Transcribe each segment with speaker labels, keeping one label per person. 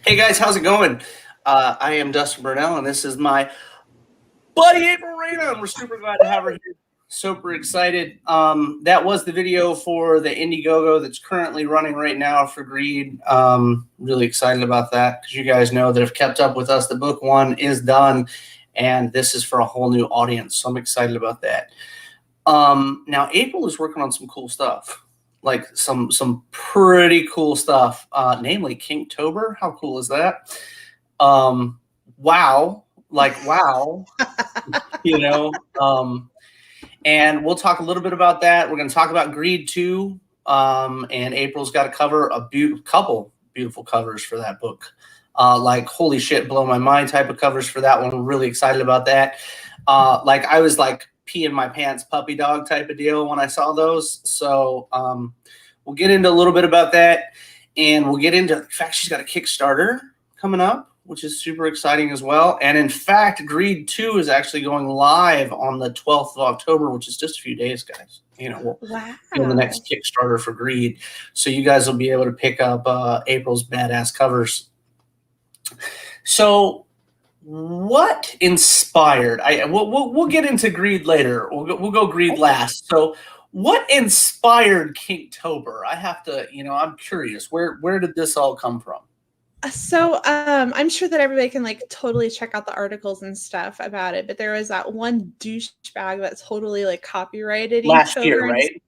Speaker 1: Hey guys, how's it going? I am Dustin Burnell, and this is my buddy April Reyna, and we're super glad to have her here. Super excited. That was the video for the Indiegogo that's currently running right now for Greed. Really excited about that because you guys know that have kept up with us, the book one is done, and this is for a whole new audience. So I'm excited about that. Now April is working on some cool stuff. Like some pretty cool stuff, namely Kinktober. How cool is that? Wow, like wow, you know. And we'll talk a little bit about that. We're going to talk about Greed 2, and April's got to cover a couple beautiful covers for that book. Like holy shit, blow my mind type of covers for that one. We're really excited about that. Like I was like peeing my pants puppy dog type of deal when I saw those. So we'll get into a little bit about that, and we'll get into the fact she's got a Kickstarter coming up, which is super exciting as well. And in fact, Greed 2 is actually going live on the 12th of October, which is just a few days, guys. You know, we'll do the next Kickstarter for Greed. So you guys will be able to pick up April's badass covers. So what inspired? We'll get into Greed later. We'll go Greed last. So what inspired Kinktober? I have to, I'm curious. Where did this all come from?
Speaker 2: So I'm sure that everybody can like totally check out the articles and stuff about it, but there was that one douchebag that totally like copyrighted
Speaker 1: last year, right?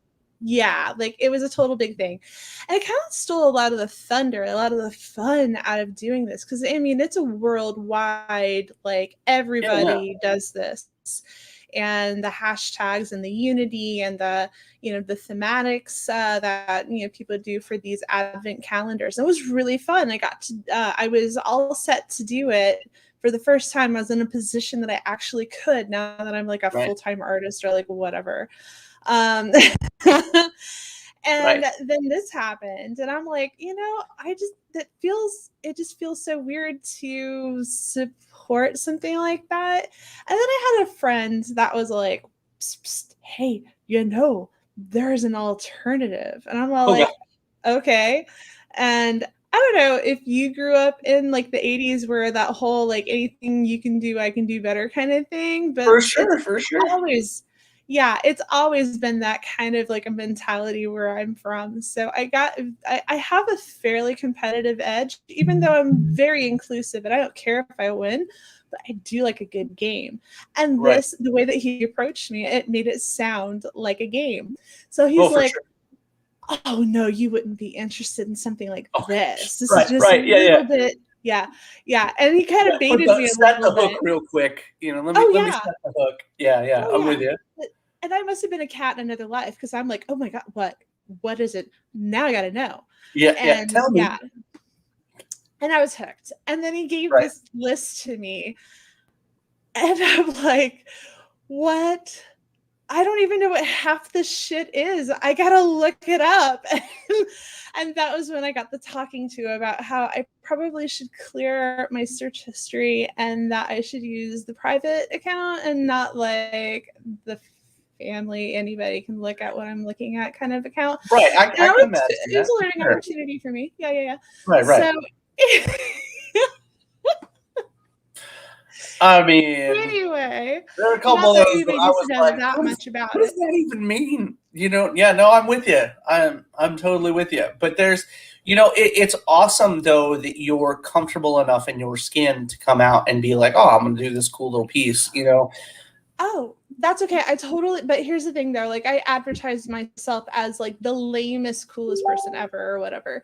Speaker 2: Yeah, like it was a total big thing. And it kind of stole a lot of the thunder, a lot of the fun out of doing this. Because I mean, it's a worldwide, like everybody does this. And the hashtags and the unity and the the thematics that people do for these advent calendars. It was really fun. I was all set to do it for the first time. I was in a position that I actually could, now that I'm like a full-time artist or like whatever. And then this happened, and I'm like, it just feels so weird to support something like that. And then I had a friend that was like, psst, psst, hey, there's an alternative. And I'm all like, okay. And I don't know if you grew up in like the 80s where that whole like anything you can do, I can do better kind of thing. But
Speaker 1: for sure.
Speaker 2: It's always been that kind of like a mentality where I'm from. So I have a fairly competitive edge, even though I'm very inclusive and I don't care if I win, but I do like a good game. And the way that he approached me, it made it sound like a game. So he's like, oh no, you wouldn't be interested in something like this. This is just a little bit. Yeah. And he kind of baited me a little bit.
Speaker 1: Hook real quick. Let me set the hook. Yeah. I'm with you.
Speaker 2: And I must have been a cat in another life, because I'm like, oh my God, what is it? Now I got to know.
Speaker 1: Yeah. Tell me.
Speaker 2: And I was hooked. And then he gave this list to me. And I'm like, what? I don't even know what half this shit is. I got to look it up. And that was when I got the talking to about how I probably should clear my search history and that I should use the private account and not like the family, anybody can look at what I'm looking at kind of account.
Speaker 1: Right. I can imagine.
Speaker 2: It was a learning opportunity for me. Yeah.
Speaker 1: Right.
Speaker 2: So,
Speaker 1: I mean,
Speaker 2: anyway,
Speaker 1: there are a couple of those,
Speaker 2: but I was like, what
Speaker 1: does that even mean? I'm with you. I'm totally with you. But there's, it's awesome though that you're comfortable enough in your skin to come out and be like, oh, I'm going to do this cool little piece,
Speaker 2: Oh, that's okay. But here's the thing though, like I advertised myself as like the lamest, coolest person ever or whatever.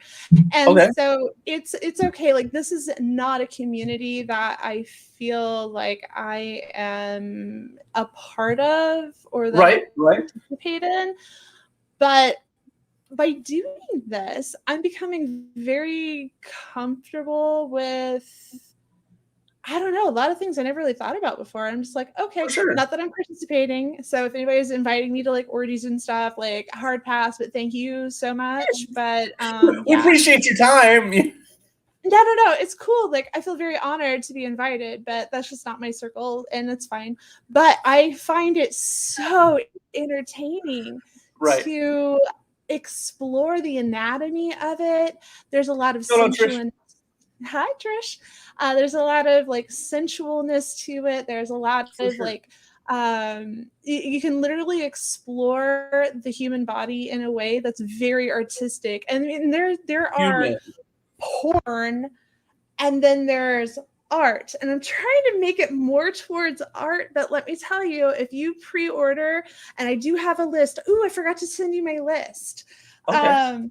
Speaker 2: And so it's okay. Like this is not a community that I feel like I am a part of or that I participate in. But by doing this, I'm becoming very comfortable with, I don't know, a lot of things I never really thought about before. I'm just like, okay, not that I'm participating. So if anybody's inviting me to like orgies and stuff, like hard pass, but thank you so much. But
Speaker 1: we appreciate your time.
Speaker 2: No, it's cool. Like I feel very honored to be invited, but that's just not my circle, and it's fine. But I find it so entertaining to explore the anatomy of it. There's a lot of sensual Hi, Trish. There's a lot of like sensualness to it. There's a lot
Speaker 1: For
Speaker 2: of
Speaker 1: sure.
Speaker 2: like you can literally explore the human body in a way that's very artistic. And I mean, there are
Speaker 1: Human.
Speaker 2: porn, and then there's art, and I'm trying to make it more towards art. But let me tell you, if you pre-order, and I do have a list. Ooh, I forgot to send you my list.
Speaker 1: Okay.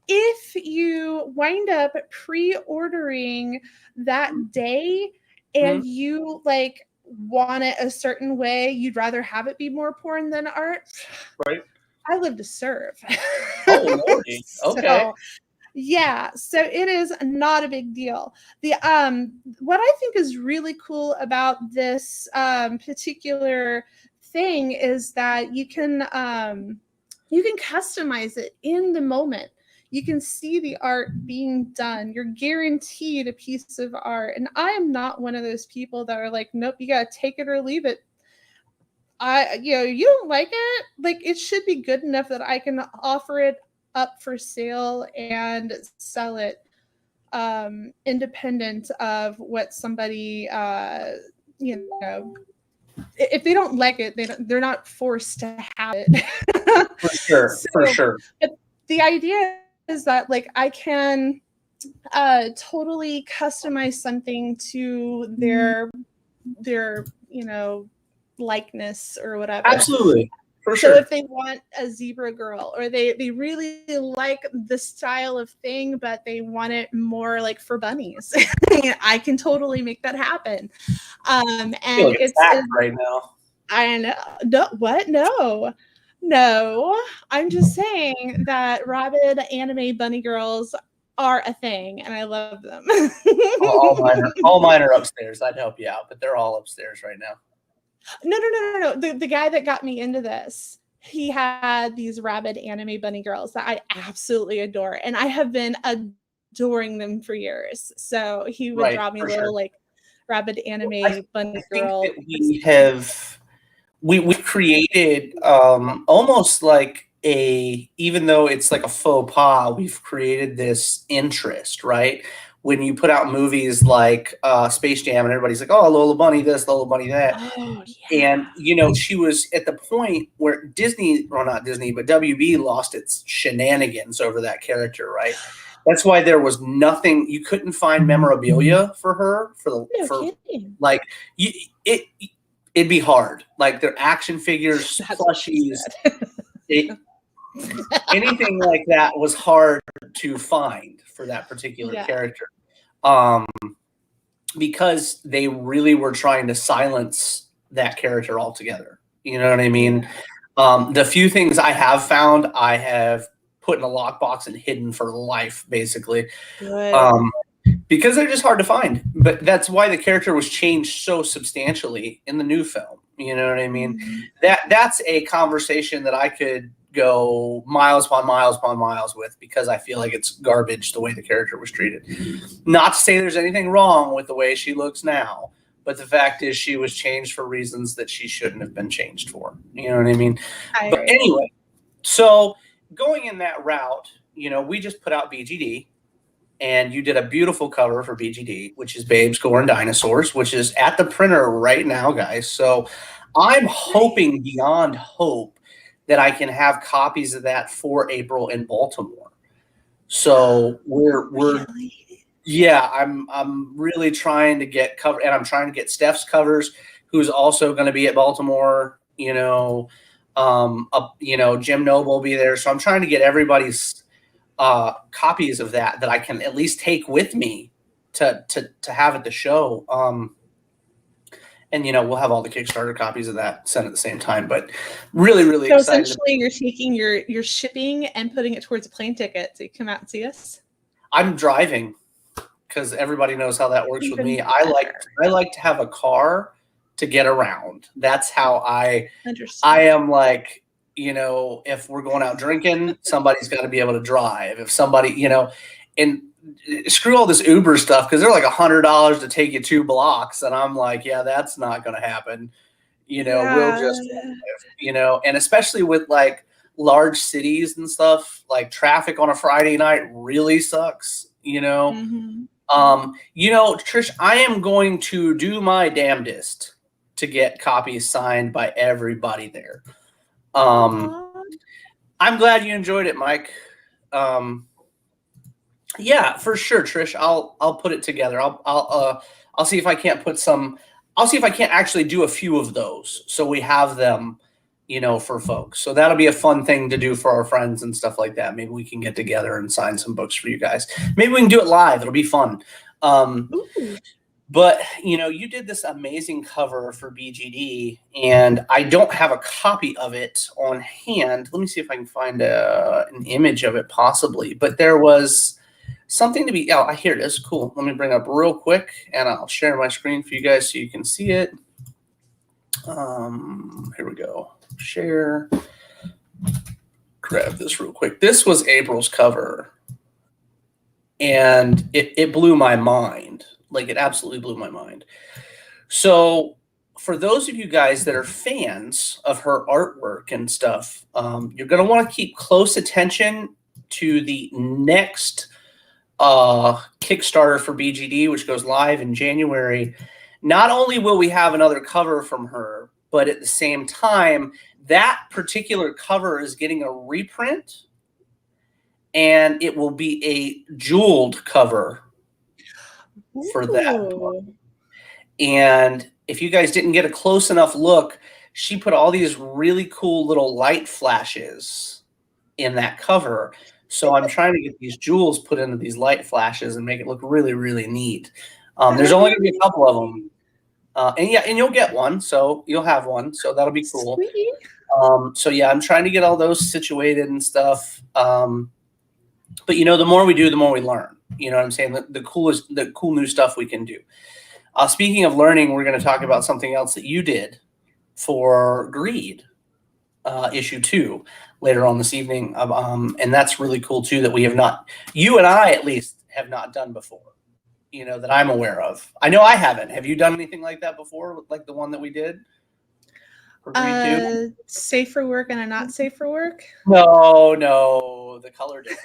Speaker 2: If you wind up pre-ordering that day
Speaker 1: Mhm.
Speaker 2: and you like want it a certain way, you'd rather have it be more porn than art.
Speaker 1: Right.
Speaker 2: I live to serve.
Speaker 1: Oh, Lordy. Okay.
Speaker 2: So yeah, so it is not a big deal. The what I think is really cool about this particular thing is that you can customize it in the moment. You can see the art being done. You're guaranteed a piece of art. And I am not one of those people that are like, nope, you gotta take it or leave it. You don't like it, like it should be good enough that I can offer it up for sale and sell it independent of what somebody you know, if they don't like it, they're not forced to have it.
Speaker 1: For sure.
Speaker 2: So
Speaker 1: For sure.
Speaker 2: but the idea is that like I can totally customize something to their likeness or whatever.
Speaker 1: Absolutely. For
Speaker 2: So
Speaker 1: sure.
Speaker 2: if they want a zebra girl, or they really like the style of thing, but they want it more like for bunnies, I can totally make that happen.
Speaker 1: I feel
Speaker 2: And
Speaker 1: like
Speaker 2: it's
Speaker 1: attacked right now.
Speaker 2: I know. No, what? No. No. I'm just saying that rabid anime bunny girls are a thing, and I love them.
Speaker 1: All mine are upstairs. I'd help you out, but they're all upstairs right now.
Speaker 2: No. The guy that got me into this, he had these rabid anime bunny girls that I absolutely adore, and I have been adoring them for years. So he would
Speaker 1: Right,
Speaker 2: draw me
Speaker 1: for sure.
Speaker 2: little like rabid
Speaker 1: I,
Speaker 2: anime
Speaker 1: I
Speaker 2: bunny
Speaker 1: think
Speaker 2: girl.
Speaker 1: that we've created almost like a, even though it's like a faux pas, we've created this interest, right? When you put out movies like Space Jam and everybody's like, oh, Lola Bunny this, Lola Bunny that.
Speaker 2: Oh
Speaker 1: And,
Speaker 2: yeah.
Speaker 1: she was at the point where Disney, well, not Disney, but WB lost its shenanigans over that character, right? That's why there was nothing, you couldn't find memorabilia for her
Speaker 2: No
Speaker 1: for
Speaker 2: kidding.
Speaker 1: like, you, it, it'd be hard. Like their action figures,
Speaker 2: That's what she
Speaker 1: plushies,
Speaker 2: said.
Speaker 1: anything like that was hard to find for that particular
Speaker 2: Yeah.
Speaker 1: character. Because they really were trying to silence that character altogether. You know what I mean? The few things I have found, I have put in a lockbox and hidden for life, basically,
Speaker 2: Good.
Speaker 1: because they're just hard to find. But that's why the character was changed so substantially in the new film. You know what I mean?
Speaker 2: Mhm.
Speaker 1: That's a conversation that I could go miles upon miles upon miles with, because I feel like it's garbage the way the character was treated. Not to say there's anything wrong with the way she looks now, but the fact is she was changed for reasons that she shouldn't have been changed for. You know what I mean?
Speaker 2: I
Speaker 1: But
Speaker 2: agree.
Speaker 1: anyway, so going in that route, we just put out BGD, and you did a beautiful cover for BGD, which is Babes, Gore, and Dinosaurs, which is at the printer right now, guys. So I'm hoping beyond hope that I can have copies of that for April in Baltimore. So we're
Speaker 2: Really?
Speaker 1: yeah, I'm really trying to get cover, and I'm trying to get Steph's covers, who's also going to be at Baltimore. Jim Noble will be there, so I'm trying to get everybody's copies of that I can at least take with me to have at the show. And we'll have all the Kickstarter copies of that sent at the same time. But really, really
Speaker 2: So
Speaker 1: excited.
Speaker 2: essentially, you're taking your shipping and putting it towards a plane ticket to come out and see us.
Speaker 1: I'm driving, because everybody knows how that works with me.
Speaker 2: Even
Speaker 1: I
Speaker 2: better.
Speaker 1: like to have a car to get around. That's how I
Speaker 2: Understood.
Speaker 1: am. Like, if we're going out drinking, somebody's got to be able to drive. If somebody, and screw all this Uber stuff, because they're like $100 to take you 2 blocks, and I'm like, yeah, that's not going to happen. We'll
Speaker 2: Yeah.
Speaker 1: just, and especially with like large cities and stuff, like traffic on a Friday night really sucks.
Speaker 2: Mhm.
Speaker 1: Trish, I am going to do my damnedest to get copies signed by everybody there. I'm glad you enjoyed it, Mike. Yeah, for sure, Trish. I'll put it together. I'll see if I can't put some. I'll see if I can't actually do a few of those so we have them, for folks. So that'll be a fun thing to do for our friends and stuff like that. Maybe we can get together and sign some books for you guys. Maybe we can do it live. It'll be fun. But you did this amazing cover for BGD, and I don't have a copy of it on hand. Let me see if I can find an image of it possibly. But there was something to be. Oh, here it is. Cool. Let me bring it up real quick, and I'll share my screen for you guys so you can see it. Here we go. Share. Grab this real quick. This was April's cover, and it blew my mind. Like, it absolutely blew my mind. So for those of you guys that are fans of her artwork and stuff, you're going to want to keep close attention to the next Kickstarter for BGD, which goes live in January. Not only will we have another cover from her, but at the same time, that particular cover is getting a reprint, and it will be a jeweled cover for that. And if you guys didn't get a close enough look, she put all these really cool little light flashes in that cover. So I'm trying to get these jewels put into these light flashes and make it look really, really neat. There's only going to be a couple of them. And you'll get one. So you'll have one. So that'll be cool. So yeah, I'm trying to get all those situated and stuff. But the more we do, the more we learn. You know what I'm saying? The cool new stuff we can do. Speaking of learning, we're going to talk about something else that you did for Greed, issue 2, later on this evening. And that's really cool too, that we have not, you and I at least have not done before, that I'm aware of. I know I haven't. Have you done anything like that before? Like the one that we did? For Greed 2?
Speaker 2: Safe for work and a not safe for work?
Speaker 1: No, the color difference.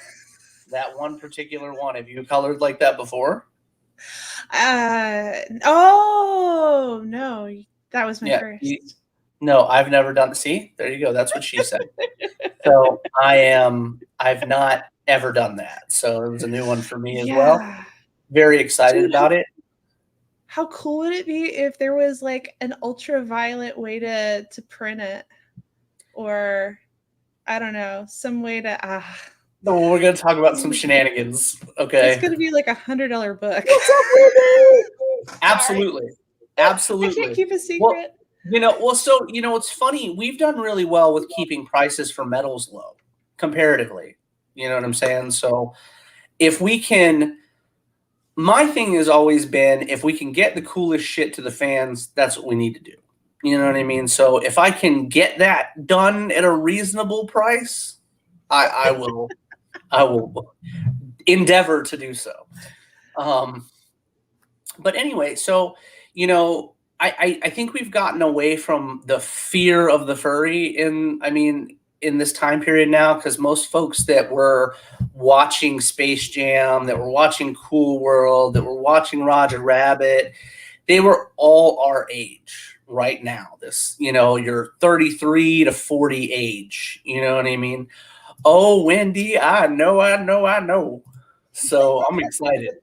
Speaker 1: That one particular one. Have you colored like that before?
Speaker 2: Oh no, that was my first.
Speaker 1: No, I've never done. See, there you go. That's what she said. So I've not ever done that. So it was a new one for me as well. Very excited about it.
Speaker 2: How cool would it be if there was like an ultraviolet way to print it, or I don't know, some way to
Speaker 1: No, we're going to talk about some shenanigans. Okay.
Speaker 2: It's going to be like $100 book.
Speaker 1: Absolutely. Absolutely.
Speaker 2: I can't keep a secret.
Speaker 1: So it's funny. We've done really well with keeping prices for metals low comparatively. You know what I'm saying? So if we can, my thing has always been, if we can get the coolest shit to the fans, that's what we need to do. You know what I mean? So if I can get that done at a reasonable price, I will endeavor to do so. But anyway, so, I think we've gotten away from the fear of the furry in this time period now, because most folks that were watching Space Jam, that were watching Cool World, that were watching Roger Rabbit, they were all our age right now. This, your 33 to 40 age, you know what I mean? Oh, Wendy, I know. So I'm excited.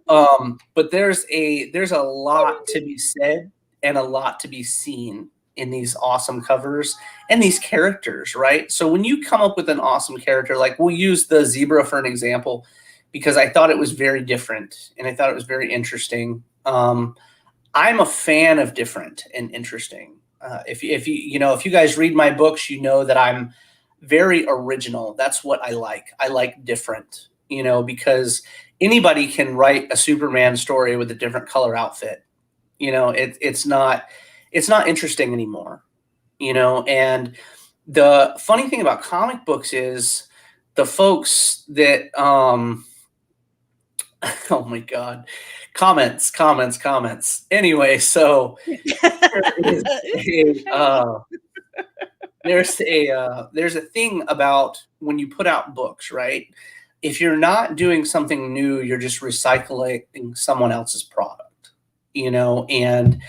Speaker 1: But there's a lot to be said and a lot to be seen in these awesome covers and these characters, right? So when you come up with an awesome character, like we'll use the zebra for an example, because I thought it was very different and I thought it was very interesting. I'm a fan of different and interesting. If you guys read my books, you know that I'm very original. That's what I like. I like different, because anybody can write a Superman story with a different color outfit. It's not interesting anymore, and the funny thing about comic books is the folks that, oh my God, comments. Anyway, so there's a thing about when you put out books, right? if you're not doing something new, you're just recycling someone else's product, and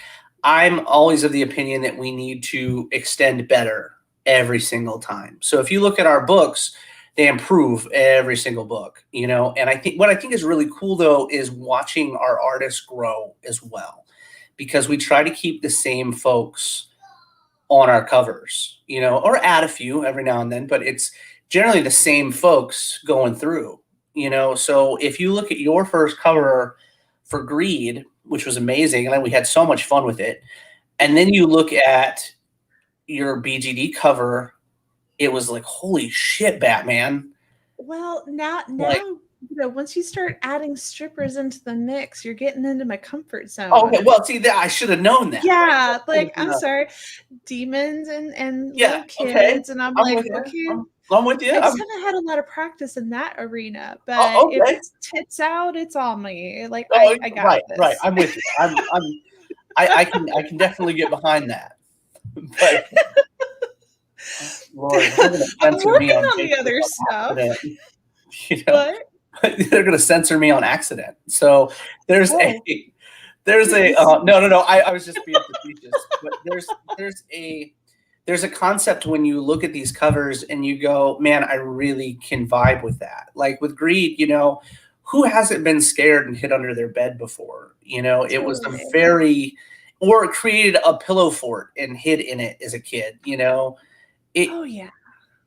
Speaker 1: I'm always of the opinion that we need to extend better every single time. So if you look at our books, they improve every single book, and I think what I think is really cool though is watching our artists grow as well, because we try to keep the same folks on our covers, or add a few every now and then, but it's generally the same folks going through, So if you look at your first cover for Greed, which was amazing, and we had so much fun with it, and then you look at your BGD cover, it was like, holy shit, Batman.
Speaker 2: Well, now once you start adding strippers into the mix, you're getting into my comfort zone.
Speaker 1: Oh, okay. Well, see, I should have known that.
Speaker 2: Yeah, like I'm sorry, demons and little kids, and I'm like, okay,
Speaker 1: I'm with you.
Speaker 2: I just haven't had a lot of practice in that arena, but if it's tits out, it's on me. Like I got this.
Speaker 1: Right. I'm with you. I can definitely get behind that. But Lord,
Speaker 2: I'm working on the other stuff. What?
Speaker 1: They're going to censor me on accident. So there's a no. I was just being facetious. But there's a concept when you look at these covers and you go, man, I really can vibe with that. Like with Greed, who hasn't been scared and hid under their bed before? It was or created a pillow fort and hid in it as a kid.
Speaker 2: Oh yeah.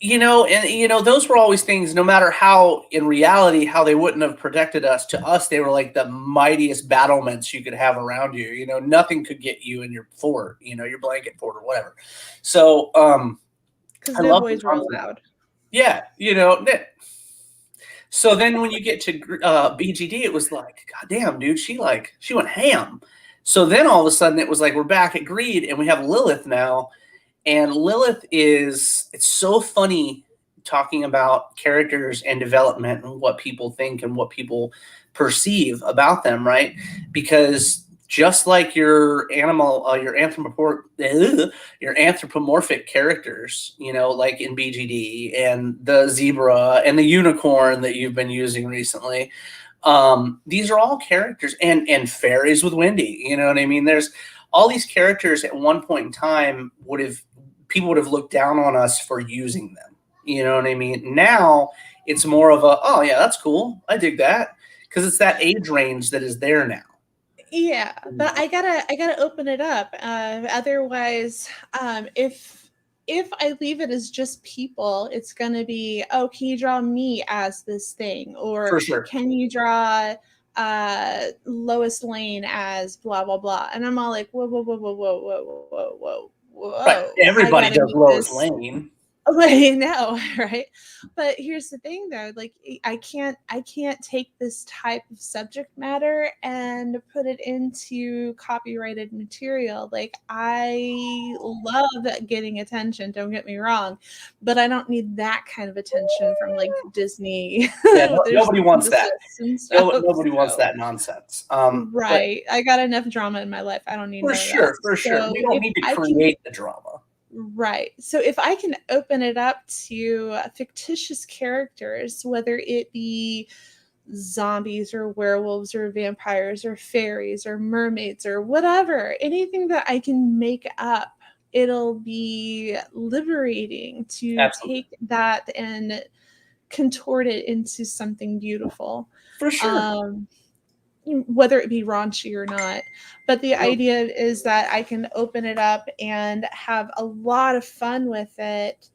Speaker 1: Those were always things, no matter how in reality, how they wouldn't have protected us, to us, they were like the mightiest battlements you could have around you. Nothing could get you in your fort, your blanket fort or whatever. So,
Speaker 2: because no boys were allowed.
Speaker 1: Yeah. So then when you get to BGD, it was like, God damn, dude, she went ham. So then all of a sudden it was like, we're back at Greed and we have Lilith now. And Lilith it's so funny talking about characters and development and what people think and what people perceive about them, right? Because just like your anthropomorphic characters, like in BGD and the zebra and the unicorn that you've been using recently, these are all characters, and fairies with Wendy, you know what I mean? There's all these characters at one point in time people would have looked down on us for using them. You know what I mean? Now it's more of oh yeah, that's cool. I dig that. Because it's that age range that is there now.
Speaker 2: Yeah, but I gotta open it up. Otherwise, if I leave it as just people, it's gonna be, oh, can you draw me as this thing? Or
Speaker 1: for sure.
Speaker 2: Can you draw Lois Lane as blah blah blah? And I'm all like, whoa.
Speaker 1: Right. Everybody does Lois Lane.
Speaker 2: I know, right? But here's the thing though, like I can't take this type of subject matter and put it into copyrighted material. Like I love getting attention, don't get me wrong, but I don't need that kind of attention from like Disney.
Speaker 1: Yeah, nobody wants that. Nobody wants that nonsense.
Speaker 2: Right. I got enough drama in my life. I don't need
Speaker 1: for sure. So we don't need to create the drama.
Speaker 2: Right. So if I can open it up to fictitious characters, whether it be zombies or werewolves or vampires or fairies or mermaids or whatever, anything that I can make up, it'll be liberating to take that and contort it into something beautiful.
Speaker 1: For sure.
Speaker 2: Whether it be raunchy or not. But the idea is that I can open it up and have a lot of fun with it,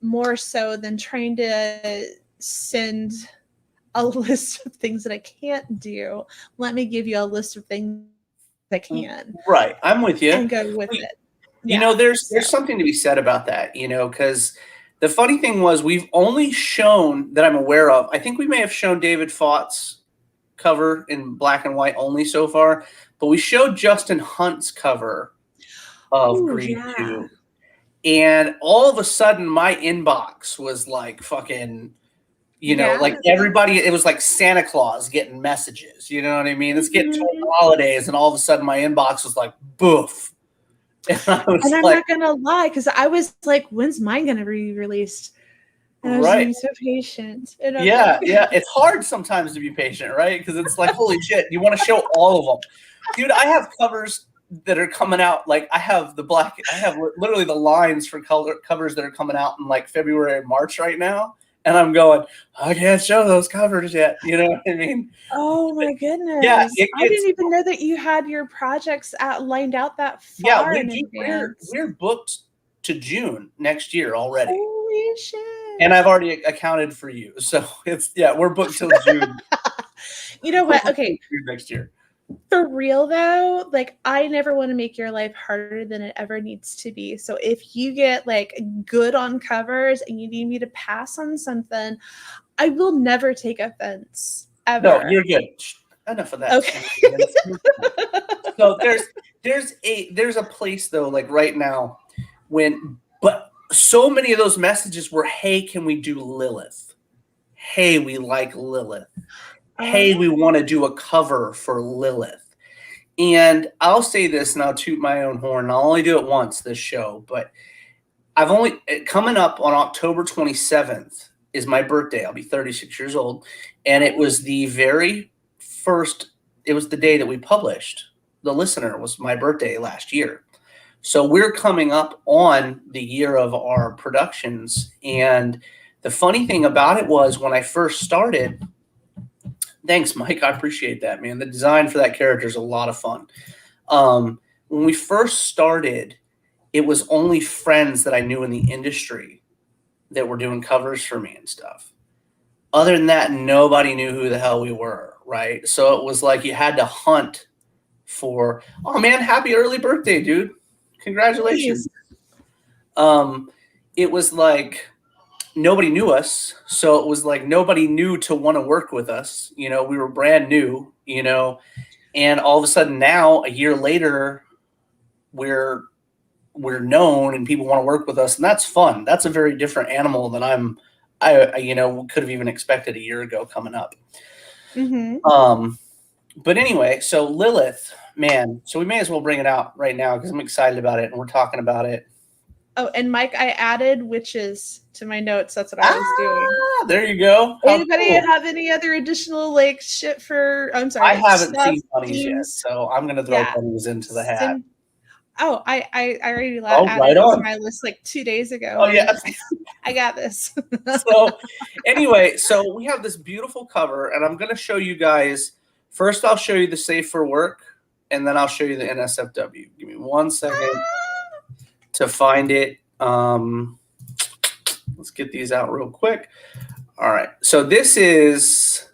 Speaker 2: more so than trying to send a list of things that I can't do. Let me give you a list of things I can.
Speaker 1: Right. I'm with you.
Speaker 2: And go with it.
Speaker 1: There's something to be said about that, because the funny thing was we've only shown that I'm aware of, I think we may have shown David Fott's cover in black and white only so far, but we showed Justin Hunt's cover of Greed 2, and all of a sudden my inbox was like fucking, like everybody, it was like Santa Claus getting messages, you know what I mean? It's getting toward the holidays, and all of a sudden my inbox was like boof.
Speaker 2: And I'm not gonna lie, because I was like, when's mine gonna be released? I was being so patient.
Speaker 1: Yeah, it's hard sometimes to be patient, right? Because it's like, holy shit, you want to show all of them. Dude, I have covers that are coming out. Like, I have literally the lines for covers that are coming out in like February and March right now. And I'm going, I can't show those covers yet. You know what I mean?
Speaker 2: Oh my goodness.
Speaker 1: Yeah,
Speaker 2: I didn't even know that you had your projects lined out that far in advance.
Speaker 1: We're booked to June next year already.
Speaker 2: Holy shit.
Speaker 1: And I've already accounted for you. So we're booked till June.
Speaker 2: You know what? Okay.
Speaker 1: Next year.
Speaker 2: For real though, like I never want to make your life harder than it ever needs to be. So if you get like good on covers and you need me to pass on something, I will never take offense ever.
Speaker 1: No, you're good. Enough of that.
Speaker 2: Okay.
Speaker 1: So there's a place though, like right now, but so many of those messages were, hey, can we do Lilith? Hey, we like Lilith. Hey, we want to do a cover for Lilith. And I'll say this, and I'll toot my own horn. I'll only do it once this show, but coming up on October 27th is my birthday. I'll be 36 years old. And it was the very first, it was the day that we published. The Listener was my birthday last year. So we're coming up on the year of our productions. And the funny thing about it was when I first started, thanks, Mike. I appreciate that, man. The design for that character is a lot of fun. When we first started, it was only friends that I knew in the industry that were doing covers for me and stuff. Other than that, nobody knew who the hell we were, right? So it was like you had to hunt for, oh man, happy early birthday, dude. Congratulations. It was like nobody knew us. So it was like nobody knew to want to work with us. You know, we were brand new, you know, and all of a sudden now, a year later, we're known and people want to work with us. And that's fun. That's a very different animal than I could have even expected a year ago coming up.
Speaker 2: Mm-hmm.
Speaker 1: But anyway, so Lilith, man, so we may as well bring it out right now because I'm excited about it and we're talking about it.
Speaker 2: Oh, and Mike, I added witches to my notes. That's what I was doing.
Speaker 1: There you go.
Speaker 2: Anybody have any other additional like shit for? I'm sorry.
Speaker 1: I haven't seen bunnies yet, so I'm gonna throw bunnies into the hat.
Speaker 2: Oh, I already
Speaker 1: added
Speaker 2: it to my list like 2 days ago.
Speaker 1: Oh yeah,
Speaker 2: I got this.
Speaker 1: So anyway, so we have this beautiful cover, and I'm gonna show you guys. First, I'll show you the Safe for Work, and then I'll show you the NSFW. Give me 1 second to find it. Let's get these out real quick. All right, so this is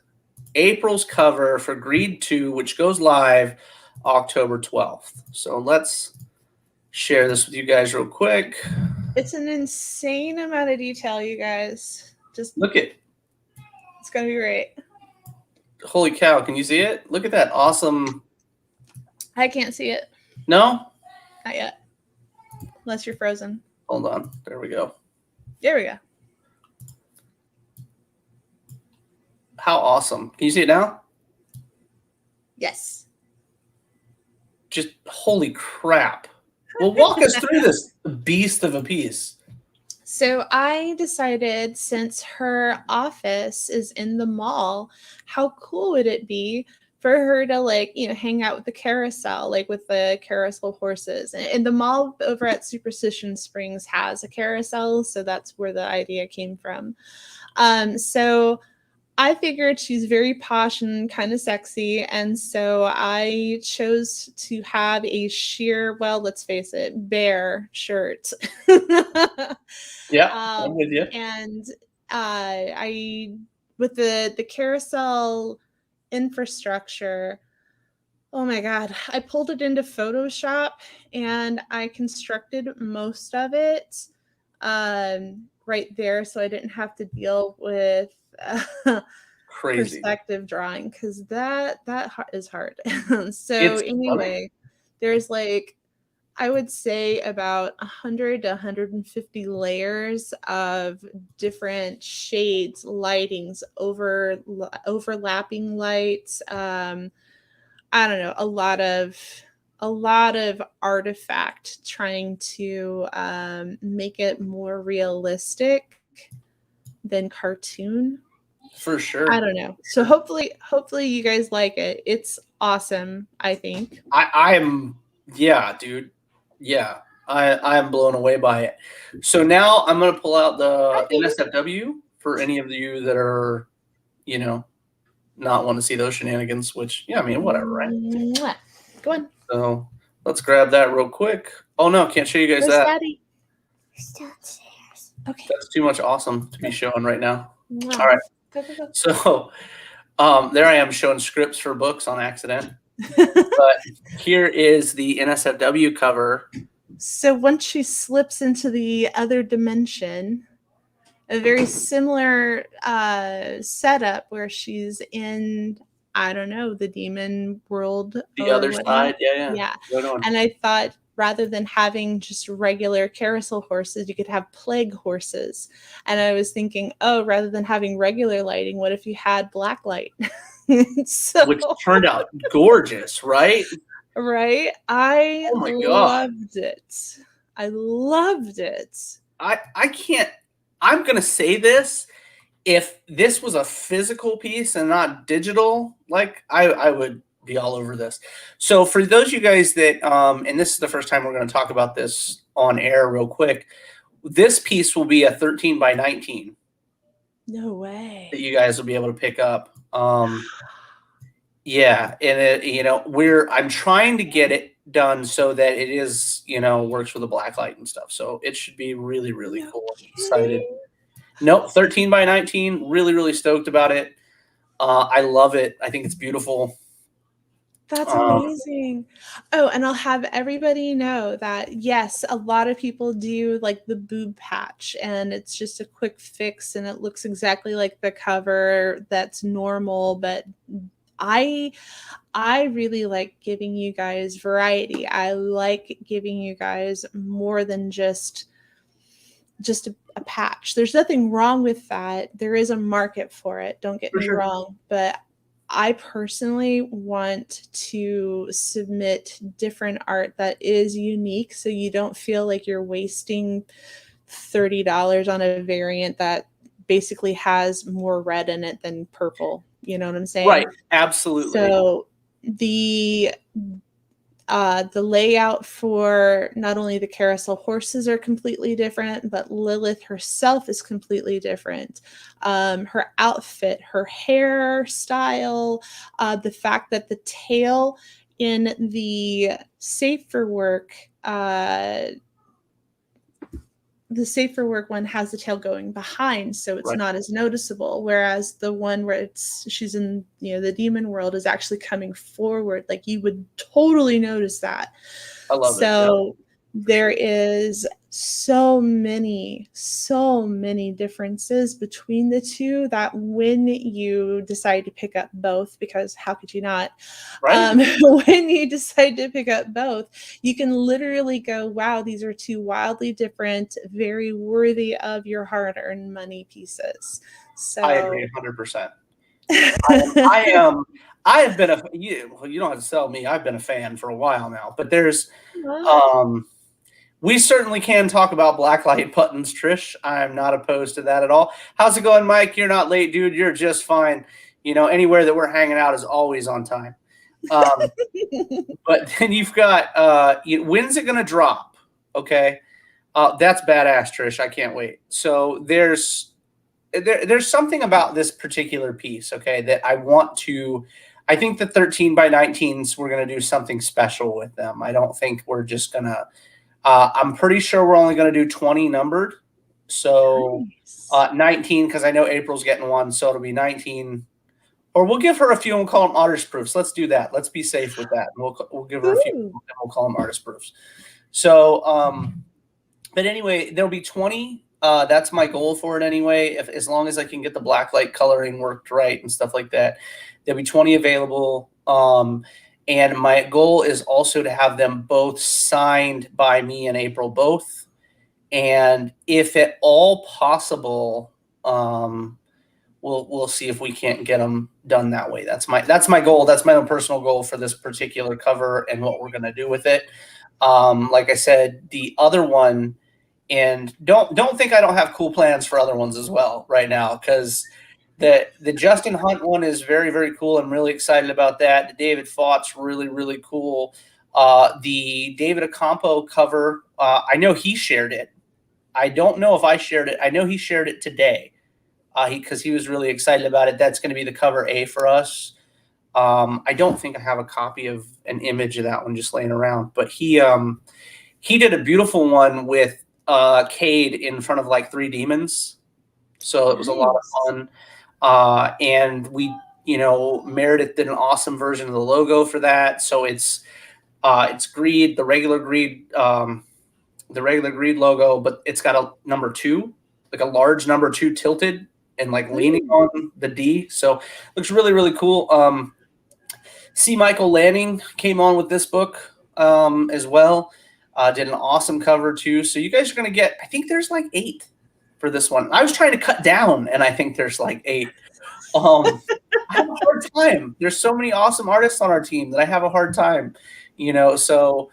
Speaker 1: April's cover for Greed 2, which goes live October 12th. So let's share this with you guys real quick.
Speaker 2: It's an insane amount of detail, you guys. Just
Speaker 1: look at.
Speaker 2: It's gonna be great.
Speaker 1: Holy cow! Can you see it? Look at that awesome.
Speaker 2: I can't see it.
Speaker 1: No.
Speaker 2: Not yet. Unless you're frozen.
Speaker 1: Hold on. There we go.
Speaker 2: There we go.
Speaker 1: How awesome. Can you see it now?
Speaker 2: Yes.
Speaker 1: Just holy crap. Well, walk us through this beast of a piece.
Speaker 2: So I decided, since her office is in the mall, how cool would it be for her to, like, you know, hang out with the carousel, like with the carousel horses. And the mall over at Superstition Springs has a carousel, so that's where the idea came from. So I figured she's very posh and kind of sexy, and so I chose to have a sheer, well, let's face it, bear shirt.
Speaker 1: Yeah, I'm with you.
Speaker 2: And I, with the carousel infrastructure, oh my god, I pulled it into Photoshop and I constructed most of it right there, so I didn't have to deal with
Speaker 1: crazy
Speaker 2: perspective drawing, because that is hard. So anyway, there's like, I would say about 100 to 150 layers of different shades, lightings, overlapping lights. I don't know, a lot of artifact trying to make it more realistic. than cartoon.
Speaker 1: For sure.
Speaker 2: I don't know. So hopefully you guys like it. It's awesome, I think.
Speaker 1: I'm yeah, dude. Yeah. I am blown away by it. So now I'm gonna pull out the NSFW for any of you that are, you know, not want to see those shenanigans, which I mean, whatever, right?
Speaker 2: Go on.
Speaker 1: So let's grab that real quick. Oh no, can't show you guys
Speaker 2: Where's
Speaker 1: that.
Speaker 2: Daddy? Okay.
Speaker 1: That's too much awesome to be showing right now.
Speaker 2: Mwah.
Speaker 1: All right.
Speaker 2: Go.
Speaker 1: So there I am showing scripts for books on accident. But here is the NSFW cover.
Speaker 2: So once she slips into the other dimension, a very similar setup where she's in, I don't know, the demon world.
Speaker 1: The other side,
Speaker 2: yeah. And I thought rather than having just regular carousel horses, you could have plague horses. And I was thinking, oh, rather than having regular lighting, what if you had black light?
Speaker 1: Which turned out gorgeous, right?
Speaker 2: Right? I loved it. I loved it.
Speaker 1: I can't, I'm going to say this. If this was a physical piece and not digital, like I would be all over this. So for those of you guys that, and this is the first time we're going to talk about this on air real quick, this piece will be a 13 by 19.
Speaker 2: No way.
Speaker 1: That you guys will be able to pick up. Yeah. And it, I'm trying to get it done so that it is, works with a black light and stuff. So it should be really, really cool. I'm excited. Nope. 13 by 19. Really, really stoked about it. I love it. I think it's beautiful.
Speaker 2: That's amazing. Oh, and I'll have everybody know that, yes, a lot of people do like the boob patch, and it's just a quick fix, and it looks exactly like the cover that's normal, but I really like giving you guys variety. I like giving you guys more than just a patch. There's nothing wrong with that. There is a market for it. Don't get me wrong, but I personally want to submit different art that is unique, so you don't feel like you're wasting $30 on a variant that basically has more red in it than purple. You know what I'm saying?
Speaker 1: Right. Absolutely.
Speaker 2: So the layout for not only the carousel horses are completely different, but Lilith herself is completely different. Her outfit, her hairstyle, the fact that the tail in the Safe for Work one has the tail going behind, so it's not as noticeable, whereas the one where she's in the demon world is actually coming forward. Like, you would totally notice that.
Speaker 1: I love it.
Speaker 2: So there is so many differences between the two that when you decide to pick up both, because how could you not? When you decide to pick up both, you can literally go, wow, these are two wildly different, very worthy of your hard-earned money pieces. So
Speaker 1: I agree 100%. I have been you don't have to sell me. I've been a fan for a while now, but there's we certainly can talk about blacklight buttons, Trish. I'm not opposed to that at all. How's it going, Mike? You're not late, dude. You're just fine. Anywhere that we're hanging out is always on time. But then you've got when's it gonna drop? Okay. That's badass, Trish. I can't wait. So there's something about this particular piece, okay, that I think the 13 by 19s, we're going to do something special with them. I don't think we're just going to, I'm pretty sure we're only going to do 20 numbered. So 19, because I know April's getting one, so it'll be 19. Or we'll give her a few and we'll call them artist proofs. Let's do that. Let's be safe with that. We'll give her a few and we'll call them artist proofs. So, but anyway, there'll be 20. That's my goal for it anyway. As long as I can get the blacklight coloring worked right and stuff like that, there'll be 20 available. And my goal is also to have them both signed by me and April both. And if at all possible, we'll see if we can't get them done that way. That's my goal. That's my own personal goal for this particular cover and what we're going to do with it. Like I said, the other one and don't think I don't have cool plans for other ones as well right now, because the Justin Hunt one is very, very cool. I'm really excited about that. The David Fought's really, really cool. The David Ocampo cover, I know he shared it. I don't know if I shared it. I know he shared it today because he was really excited about it. That's going to be the cover A for us. I don't think I have a copy of an image of that one just laying around, but he did a beautiful one with Cade in front of like 3 demons. So it was a lot of fun. And we, Meredith did an awesome version of the logo for that. So it's Greed, the regular Greed logo, but it's got a number 2, like a large number 2 tilted and like leaning on the D. So it looks really, really cool. C. Michael Lanning came on with this book as well. Did an awesome cover too. So you guys are going to get, I think there's like 8 for this one. I was trying to cut down, and I think there's like 8. I have a hard time. There's so many awesome artists on our team that I have a hard time, so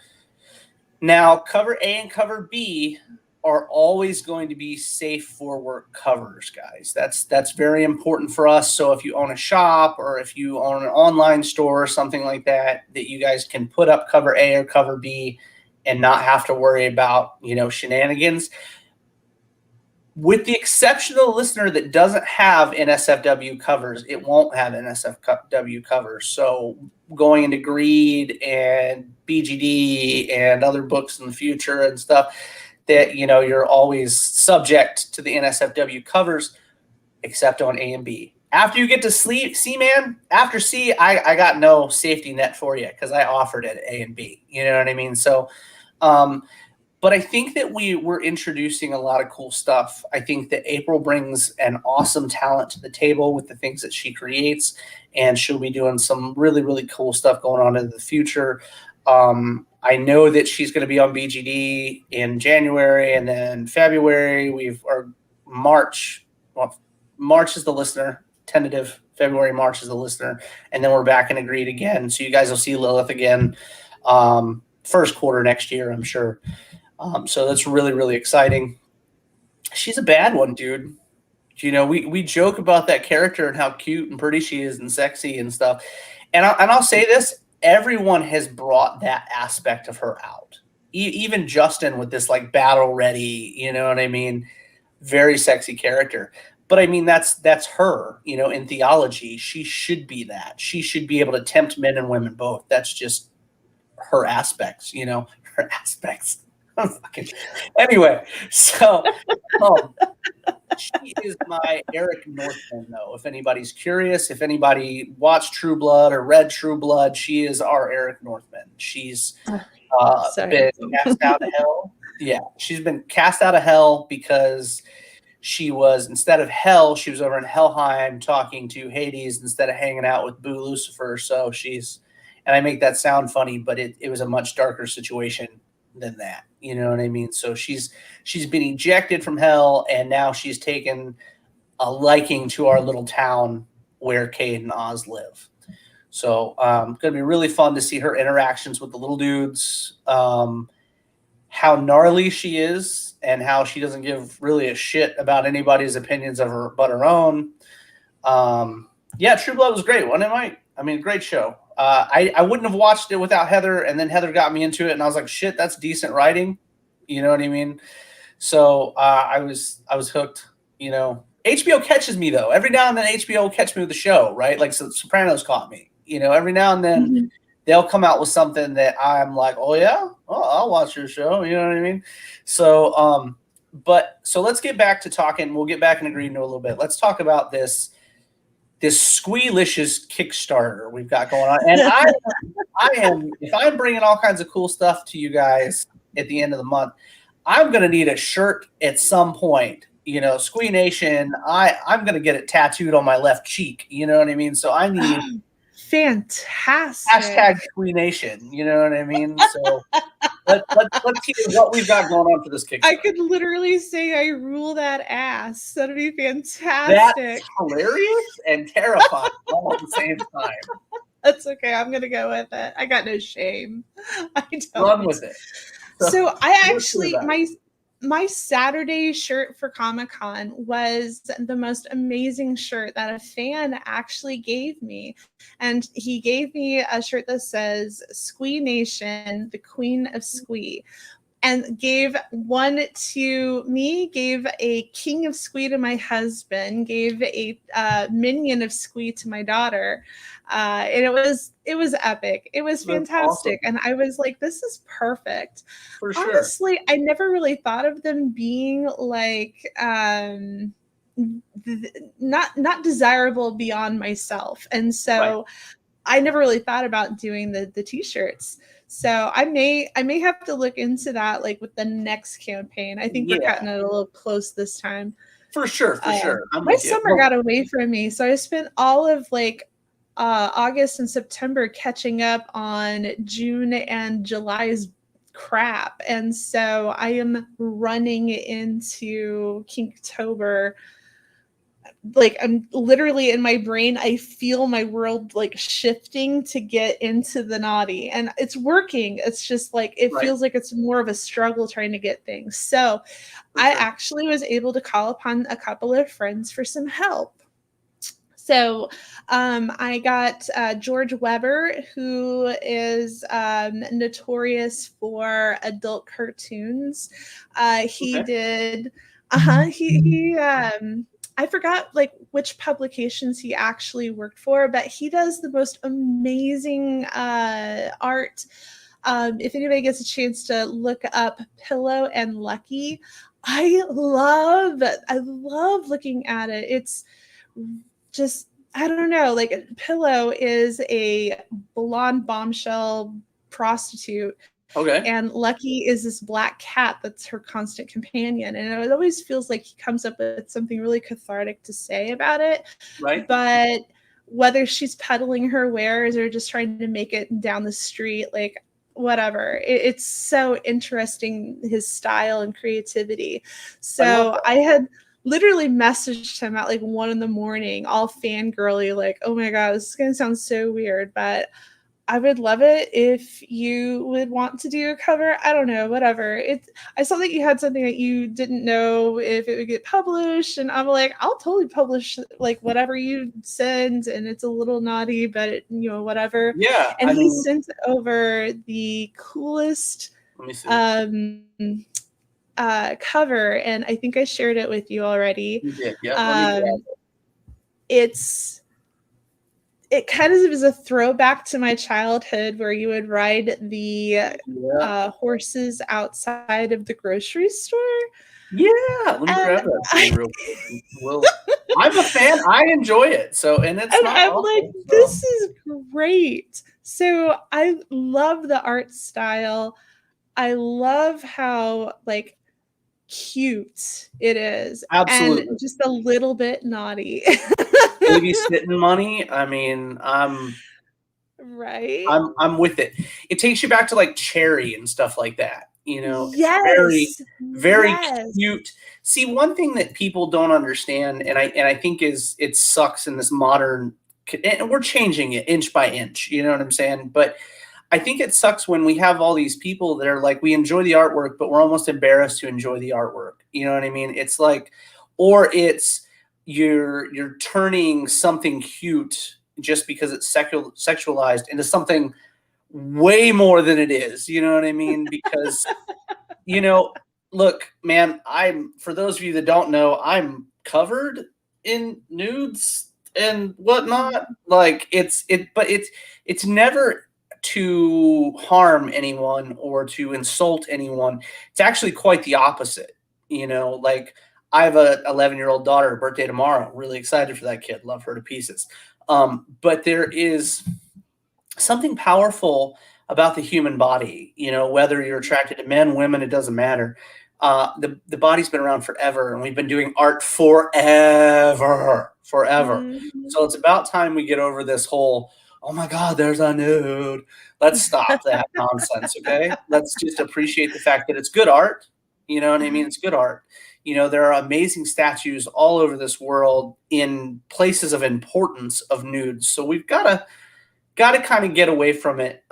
Speaker 1: now cover A and cover B are always going to be safe for work covers, guys. That's very important for us. So if you own a shop or if you own an online store or something like that, that you guys can put up cover A or cover B and not have to worry about, shenanigans. With the exception of the listener that doesn't have NSFW covers, it won't have NSFW covers. So going into Greed and BGD and other books in the future and stuff, that you're always subject to the NSFW covers, except on A and B. After you get to C, man, after C, I got no safety net for you because I offered it at A and B. You know what I mean? So, but I think that we're introducing a lot of cool stuff. I think that April brings an awesome talent to the table with the things that she creates, and she'll be doing some really, really cool stuff going on in the future. I know that she's going to be on BGD in January, and then February March. Well, March is the listener, tentative. February, March is the listener, and then we're back in Agreed again. So you guys will see Lilith again first quarter next year, I'm sure. So that's really, really exciting. She's a bad one, dude. We joke about that character and how cute and pretty she is and sexy and stuff. And I'll say this. Everyone has brought that aspect of her out. Even Justin with this like battle ready, you know what I mean? Very sexy character. But I mean, that's her, in theology. She should be that. She should be able to tempt men and women both. That's just her aspects, her aspects. Anyway, so she is my Eric Northman, though. If anybody's curious, if anybody watched True Blood or read True Blood, she is our Eric Northman. She's been cast out of hell. Yeah, she's been cast out of hell because she was, instead of hell, she was over in Helheim talking to Hades instead of hanging out with Boo Lucifer. So and I make that sound funny, but it was a much darker situation than that. You know what I mean? So she's been ejected from hell, and now she's taken a liking to our little town where Cade and Oz live. So it's going to be really fun to see her interactions with the little dudes, how gnarly she is, and how she doesn't give really a shit about anybody's opinions of her but her own. Yeah, True Blood was great, wasn't it, Mike? I mean, great show. I wouldn't have watched it without Heather, and then Heather got me into it, and I was like, shit, that's decent writing. You know what I mean? So I was hooked. HBO catches me, though. Every now and then HBO will catch me with a show, right? Like Sopranos caught me. Every now and then they'll come out with something that I'm like, oh, yeah? Oh, I'll watch your show. You know what I mean? So, so let's get back to talking. We'll get back in Agreed in a little bit. Let's talk about this squealicious Kickstarter we've got going on. And if I'm bringing all kinds of cool stuff to you guys at the end of the month, I'm going to need a shirt at some point. Squee Nation, I'm going to get it tattooed on my left cheek. You know what I mean? So I need
Speaker 2: fantastic
Speaker 1: #Squee Nation. You know what I mean? So let's hear what we've got going on for this Kickstarter.
Speaker 2: I could literally say I rule that ass. That'd be fantastic.
Speaker 1: That's hilarious and terrifying all at the same time.
Speaker 2: That's okay. I'm gonna go with it. I got no shame. I don't.
Speaker 1: Run with it.
Speaker 2: So I actually my Saturday shirt for Comic-Con was the most amazing shirt that a fan actually gave me. And he gave me a shirt that says Squee Nation, the Queen of Squee, and gave one to me, gave a King of Squee to my husband, gave a minion of Squee to my daughter. And it was epic. It was fantastic.
Speaker 1: Awesome.
Speaker 2: And I was like, this is perfect.
Speaker 1: For sure.
Speaker 2: Honestly, I never really thought of them being like not desirable beyond myself. And so I never really thought about doing the t-shirts. So I may have to look into that, like with the next campaign. I think we're cutting it a little close this time.
Speaker 1: For sure.
Speaker 2: My summer got away from me, so I spent all of like August and September catching up on June and July's crap, and so I am running into Kinktober. Like, I'm literally in my brain, I feel my world like shifting to get into the naughty, and it's working. It's just like it feels like it's more of a struggle trying to get things. So I actually was able to call upon a couple of friends for some help. So I got George Weber, who is notorious for adult cartoons. He did I forgot like which publications he actually worked for, but he does the most amazing art. If anybody gets a chance to look up Pillow and Lucky, I love looking at it. It's just, I don't know, like Pillow is a blonde bombshell prostitute.
Speaker 1: Okay.
Speaker 2: And Lucky is this black cat that's her constant companion. And it always feels like he comes up with something really cathartic to say about it.
Speaker 1: Right.
Speaker 2: But whether she's peddling her wares or just trying to make it down the street, like whatever, it's so interesting, his style and creativity. So I had literally messaged him at like 1 a.m, all fangirly, like, oh my God, this is going to sound so weird, but I would love it if you would want to do a cover. I don't know, whatever. I saw that you had something that you didn't know if it would get published, and I'm like, I'll totally publish like whatever you send, and it's a little naughty, but whatever.
Speaker 1: Yeah.
Speaker 2: And he sent over the coolest cover, and I think I shared it with you already.
Speaker 1: You did, yeah.
Speaker 2: It kind of is a throwback to my childhood, where you would ride the horses outside of the grocery store.
Speaker 1: Yeah, let me grab that real quick. Well, I'm a fan. I enjoy it. So, and it's not
Speaker 2: I'm
Speaker 1: awful,
Speaker 2: like, this is great. So I love the art style. I love how like cute it is.
Speaker 1: Absolutely.
Speaker 2: And just a little bit naughty.
Speaker 1: Babysitting money. I mean, I'm with it. It takes you back to like Cherry and stuff like that.
Speaker 2: Yes.
Speaker 1: Very cute. See, one thing that people don't understand, and I think it sucks in this modern, and we're changing it inch by inch. You know what I'm saying? But I think it sucks when we have all these people that are like, we enjoy the artwork, but we're almost embarrassed to enjoy the artwork. You know what I mean? It's like, or it's you're turning something cute just because it's sexualized into something way more than it is. You know what I mean? Because, look, man, for those of you that don't know, I'm covered in nudes and whatnot. Like but it's never to harm anyone or to insult anyone. It's actually quite the opposite. Like, I have a 11-year-old daughter, birthday tomorrow. Really excited for that kid. Love her to pieces. But there is something powerful about the human body. Whether you're attracted to men, women, it doesn't matter. The body's been around forever, and we've been doing art forever. Mm-hmm. So it's about time we get over this whole, oh my God, there's a nude. Let's stop that nonsense, okay? Let's just appreciate the fact that it's good art. You know what I mean? It's good art. There are amazing statues all over this world in places of importance of nudes. So we've got to kind of get away from it.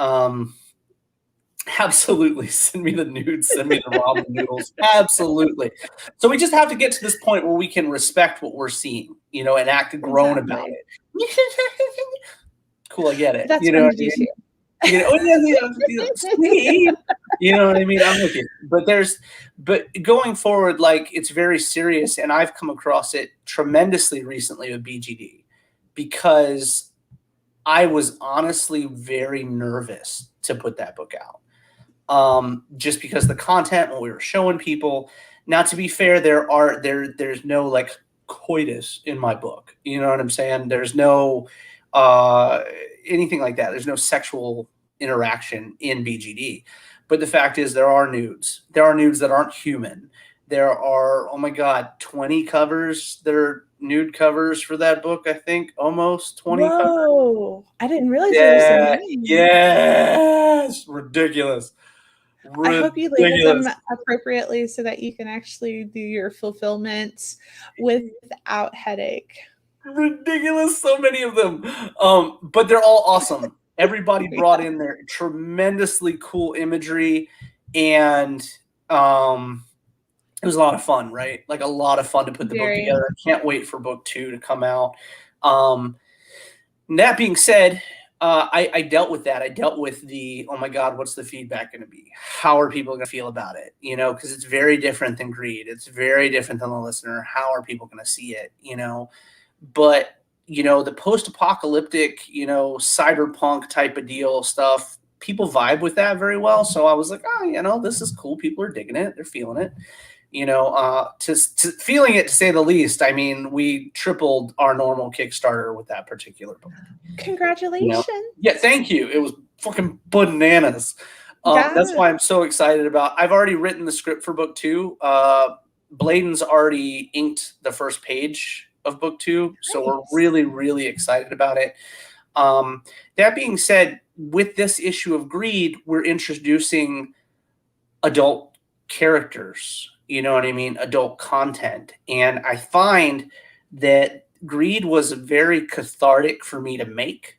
Speaker 1: Absolutely. Send me the nudes. Send me the ramen noodles. Absolutely. So we just have to get to this point where we can respect what we're seeing, and act grown about
Speaker 2: Exactly.
Speaker 1: it. Cool, I get it.
Speaker 2: That's
Speaker 1: You know
Speaker 2: fun
Speaker 1: what
Speaker 2: to
Speaker 1: I
Speaker 2: do
Speaker 1: mean?
Speaker 2: too.
Speaker 1: Sweet. You know what I mean? I'm with you. But going forward, like, it's very serious, and I've come across it tremendously recently with BGD because I was honestly very nervous to put that book out. Just because the content, what we were showing people. Now, to be fair, there's no like coitus in my book. You know what I'm saying? There's no anything like that. There's no sexual interaction in BGD. But the fact is, there are nudes. There are nudes that aren't human. There are, oh my God, 20 covers that are nude covers for that book. I think almost 20 covers.
Speaker 2: Whoa! I didn't realize there was so
Speaker 1: Yeah,
Speaker 2: many.
Speaker 1: yes, ridiculous.
Speaker 2: I hope you label them
Speaker 1: Ridiculous.
Speaker 2: appropriately so that you can actually do your fulfillment without headache.
Speaker 1: Ridiculous. So many of them. But they're all awesome. Everybody brought in their tremendously cool imagery, and it was a lot of fun, right? Like a lot of fun to put the book together. I can't wait for book 2 to come out. That being said, I dealt with that. I dealt with the, oh my God, what's the feedback going to be? How are people going to feel about it? Because it's very different than Greed. It's very different than the listener. How are people going to see it? But, the post-apocalyptic, cyberpunk type of deal stuff, people vibe with that very well. So I was like, oh, this is cool. People are digging it. They're feeling it. To feeling it, to say the least. I mean, we tripled our normal Kickstarter with that particular book.
Speaker 2: Congratulations.
Speaker 1: Yeah, thank you. It was fucking bananas. That's why I'm so excited about. I've already written the script for book 2. Bladen's already inked the first page of book 2, so we're really, really excited about it. That being said, with this issue of Greed, we're introducing adult characters. You know what I mean? Adult content. And I find that Greed was very cathartic for me to make.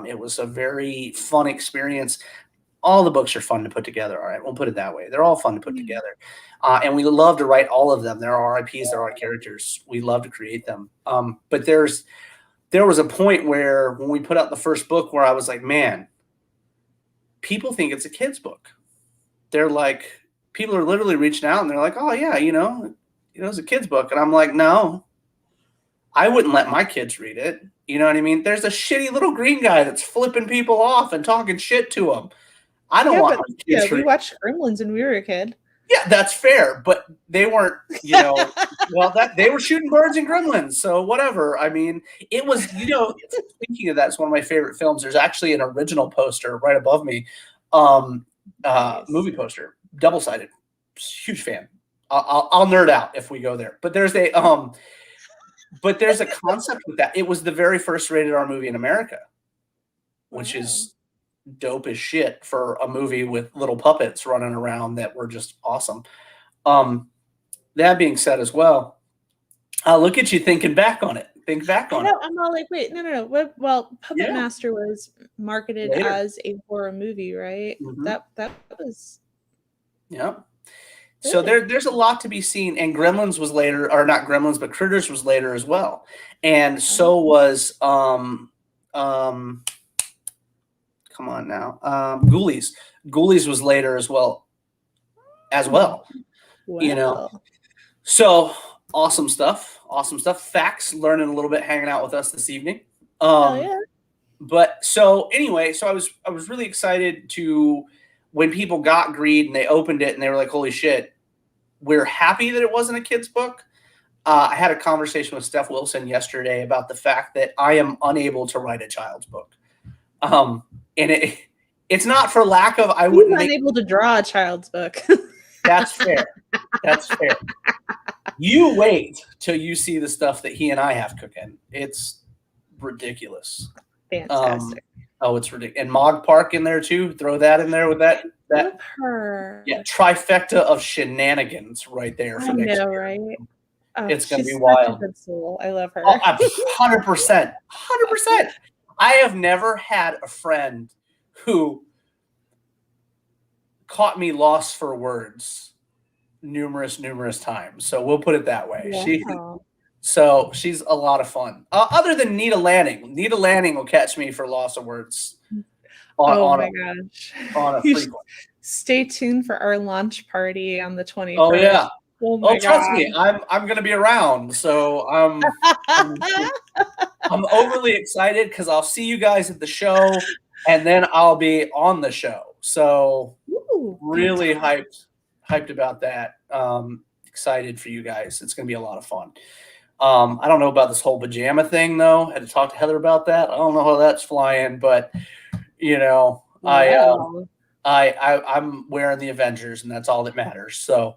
Speaker 1: It was a very fun experience. All the books are fun to put together. All right, we'll put it that way. They're all fun to put together. And we love to write all of them. There are IPs, there are characters. We love to create them. But there was a point where when we put out the first book where I was like, man, people think it's a kid's book. They're like, people are literally reaching out and they're like, oh yeah, it's a kid's book. And I'm like, no, I wouldn't let my kids read it. You know what I mean? There's a shitty little green guy that's flipping people off and talking shit to them. I don't want my kids.
Speaker 2: We watched Gremlins when we were a kid.
Speaker 1: Yeah, that's fair, but they weren't, they were shooting birds and gremlins, so whatever. I mean, it was, speaking of that, it's one of my favorite films. There's actually an original poster right above me, movie poster, double-sided. Huge fan. I'll nerd out if we go there. But there's a concept with that. It was the very first rated R movie in America, which is dope as shit for a movie with little puppets running around that were just awesome. That being said as well, look at you thinking back on it. Think back on it.
Speaker 2: I'm all like, wait, no. Well, Puppet Master was marketed as a horror movie, right? Mm-hmm. That was.
Speaker 1: Yeah. Good. So there's a lot to be seen, and Gremlins was later, or not Gremlins, but Critters was later as well, and so was come on now. Ghoulies. Ghoulies was later as well. Wow. So awesome stuff. Facts, learning a little bit, hanging out with us this evening. But so anyway, so I was really excited to, when people got Greed and they opened it and they were like, holy shit, we're happy that it wasn't a kid's book. I had a conversation with Steph Wilson yesterday about the fact that I am unable to write a child's book. And it's not for lack of, I wouldn't.
Speaker 2: He's unable to draw a child's book.
Speaker 1: That's fair. You wait till you see the stuff that he and I have cooking. It's ridiculous.
Speaker 2: Fantastic.
Speaker 1: It's ridiculous. And Mog Park in there too. Throw that in there with that.
Speaker 2: Love her.
Speaker 1: Yeah, trifecta of shenanigans right there for next year.
Speaker 2: Right?
Speaker 1: It's going to be wild.
Speaker 2: A good soul. I love her.
Speaker 1: 100%. I have never had a friend who caught me lost for words numerous times. So we'll put it that way.
Speaker 2: Wow.
Speaker 1: She's a lot of fun. Other than Nita Lanning will catch me for loss of words.
Speaker 2: On a
Speaker 1: frequent.
Speaker 2: Stay tuned for our launch party on the 21st.
Speaker 1: Oh yeah.
Speaker 2: Oh
Speaker 1: trust me, I'm gonna be around. So I'm overly excited because I'll see you guys at the show, and then I'll be on the show. So really hyped about that. Excited for you guys. It's gonna be a lot of fun. I don't know about this whole pajama thing though. Had to talk to Heather about that. I don't know how that's flying, but I'm wearing the Avengers, and that's all that matters. So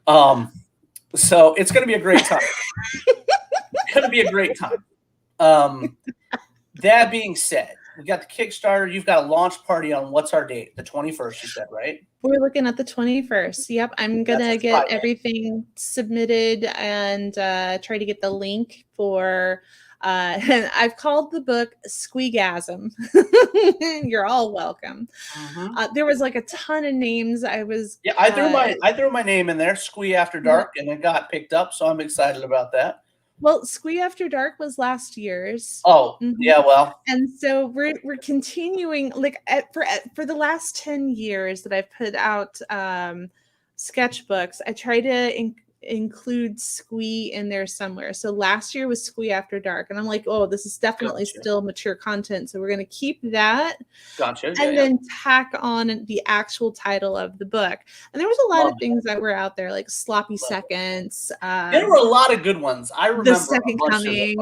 Speaker 1: it's going to be a great time. It's going to be a great time. That being said, we got the Kickstarter. You've got a launch party on what's our date? The 21st, you said, right?
Speaker 2: We're looking at the 21st. Yep. I'm going to get everything submitted and try to get the link for and I've called the book Squeegasm. You're all welcome. There was like a ton of names. I threw my name in there, Squee After Dark, and it got picked up, so I'm excited about that. Well, Squee After Dark was last year's.
Speaker 1: Oh, yeah, well.
Speaker 2: And so we're continuing, like for the last 10 years that I've put out sketchbooks, I try to include Squee in there somewhere. So last year was Squee After Dark, and I'm like, oh, this is definitely still mature content, so we're going to keep that.
Speaker 1: Gotcha.
Speaker 2: And then tack on the actual title of the book. And there was a lot of things that were out there, like Sloppy Seconds.
Speaker 1: There were a lot of good ones. I remember
Speaker 2: The Second Coming.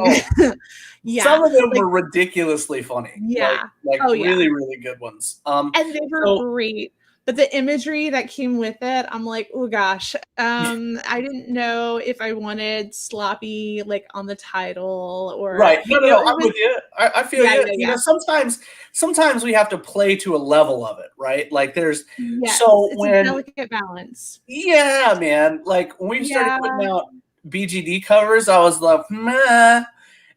Speaker 1: Yeah, some of them were ridiculously funny.
Speaker 2: Yeah,
Speaker 1: really, really good ones.
Speaker 2: And they were great. But the imagery that came with it, I'm like, oh gosh, I didn't know if I wanted sloppy like on the title or
Speaker 1: right. No, I'm with you. I feel you. You know, sometimes we have to play to a level of it, right? Like there's
Speaker 2: it's a delicate balance.
Speaker 1: Yeah, man. Like when we started putting out BGD covers, I was like, meh.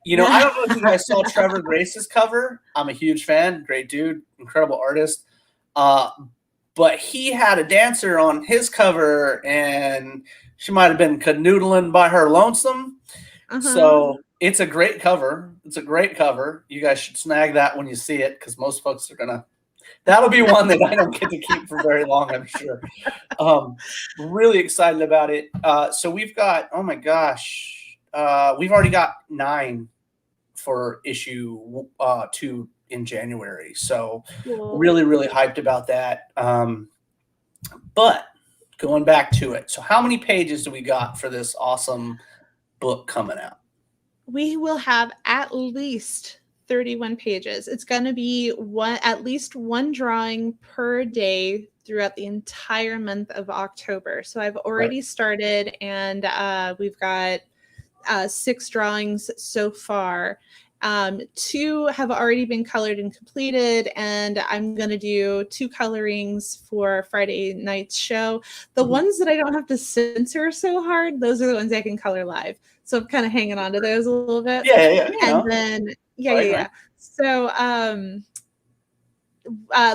Speaker 1: You know, I don't know if you guys saw Trevor Grace's cover. I'm a huge fan. Great dude, incredible artist. But he had a dancer on his cover, and she might have been canoodling by her lonesome. So it's a great cover. It's a great cover. You guys should snag that when you see it, because most folks are gonna. That'll be one that I don't get to keep for very long, I'm sure. Really excited about it. So we've got, oh my gosh, we've already got 9 for issue 2. In January, so really hyped about that. But going back to it, so how many pages do we got for this awesome book coming out?
Speaker 2: We will have at least 31 pages. It's going to be at least one drawing per day throughout the entire month of October. So I've already started, and we've got 6 drawings so far. 2 have already been colored and completed, and I'm going to do 2 colorings for Friday night's show. The ones that I don't have to censor so hard, those are the ones I can color live. So I'm kind of hanging on to those a little bit. And then, So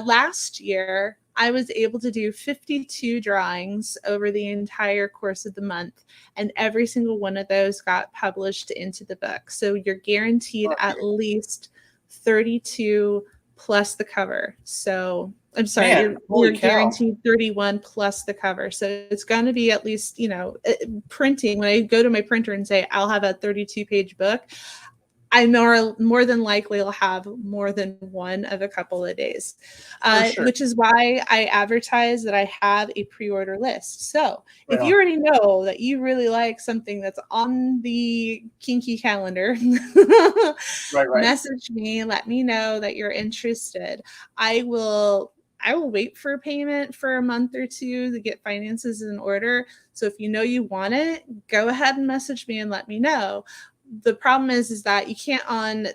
Speaker 2: last year, I was able to do 52 drawings over the entire course of the month, and every single one of those got published into the book. So you're guaranteed at least 32 plus the cover. So I'm sorry, you're guaranteed 31 plus the cover. So it's going to be at least, printing. When I go to my printer and say, I'll have a 32-page book, I more than likely will have more than one of a couple of days, which is why I advertise that I have a pre-order list. So if you already know that you really like something that's on the Kinky calendar, message me, let me know that you're interested. I will wait for payment for a month or 2 to get finances in order. So if you know you want it, go ahead and message me and let me know. The problem is that you can't on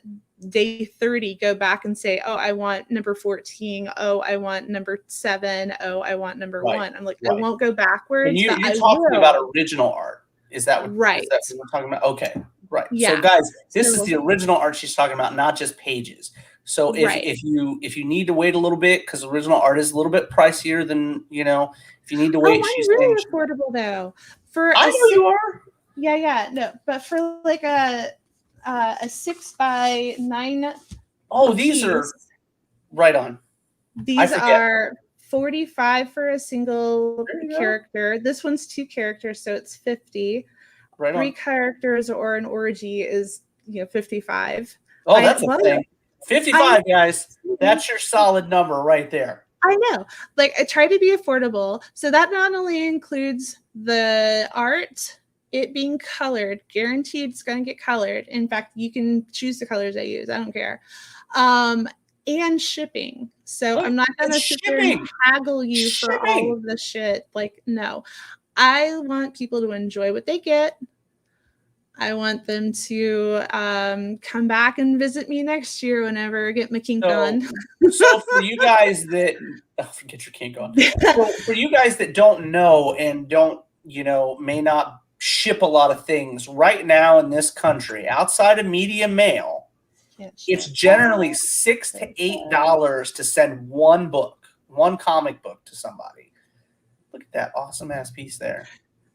Speaker 2: day 30 go back and say, oh, I want number 14. Oh, I want number 7. Oh, I want number 1. I'm like, I won't go backwards.
Speaker 1: And you're talking about original art. Is that what,
Speaker 2: right?
Speaker 1: Is that what we're talking about? Okay. Right.
Speaker 2: Yeah.
Speaker 1: So guys, this is the original art she's talking about, not just pages. So
Speaker 2: Right.
Speaker 1: if you need to wait a little bit, because original art is a little bit pricier than, if you need to
Speaker 2: Oh,
Speaker 1: wait,
Speaker 2: mine's
Speaker 1: she's saying,
Speaker 2: really affordable though. For
Speaker 1: I
Speaker 2: a
Speaker 1: know you are.
Speaker 2: no, but for like a 6x9
Speaker 1: Oh, these are
Speaker 2: piece,
Speaker 1: right on. I
Speaker 2: these
Speaker 1: forget.
Speaker 2: are 45 for a single
Speaker 1: There you go.
Speaker 2: character. This one's 2 characters, so it's 50.
Speaker 1: Right
Speaker 2: 3
Speaker 1: on.
Speaker 2: characters or an orgy is 55.
Speaker 1: Oh, that's a thing. 55, guys. That's your solid number right there.
Speaker 2: I know. Like, I try to be affordable. So that not only includes the art, it being colored, guaranteed it's going to get colored. In fact, you can choose the colors I use. I don't care. And shipping. So I'm not going to sit there and haggle you for all of the shit. Like, no. I want people to enjoy what they get. I want them to come back and visit me next year whenever I get my kink on.
Speaker 1: So for you guys that forget your kink on. So for you guys that don't know and don't, may not ship a lot of things right now in this country outside of media mail, it's generally $6 to $8 to send one comic book to somebody. Look at that awesome ass piece there.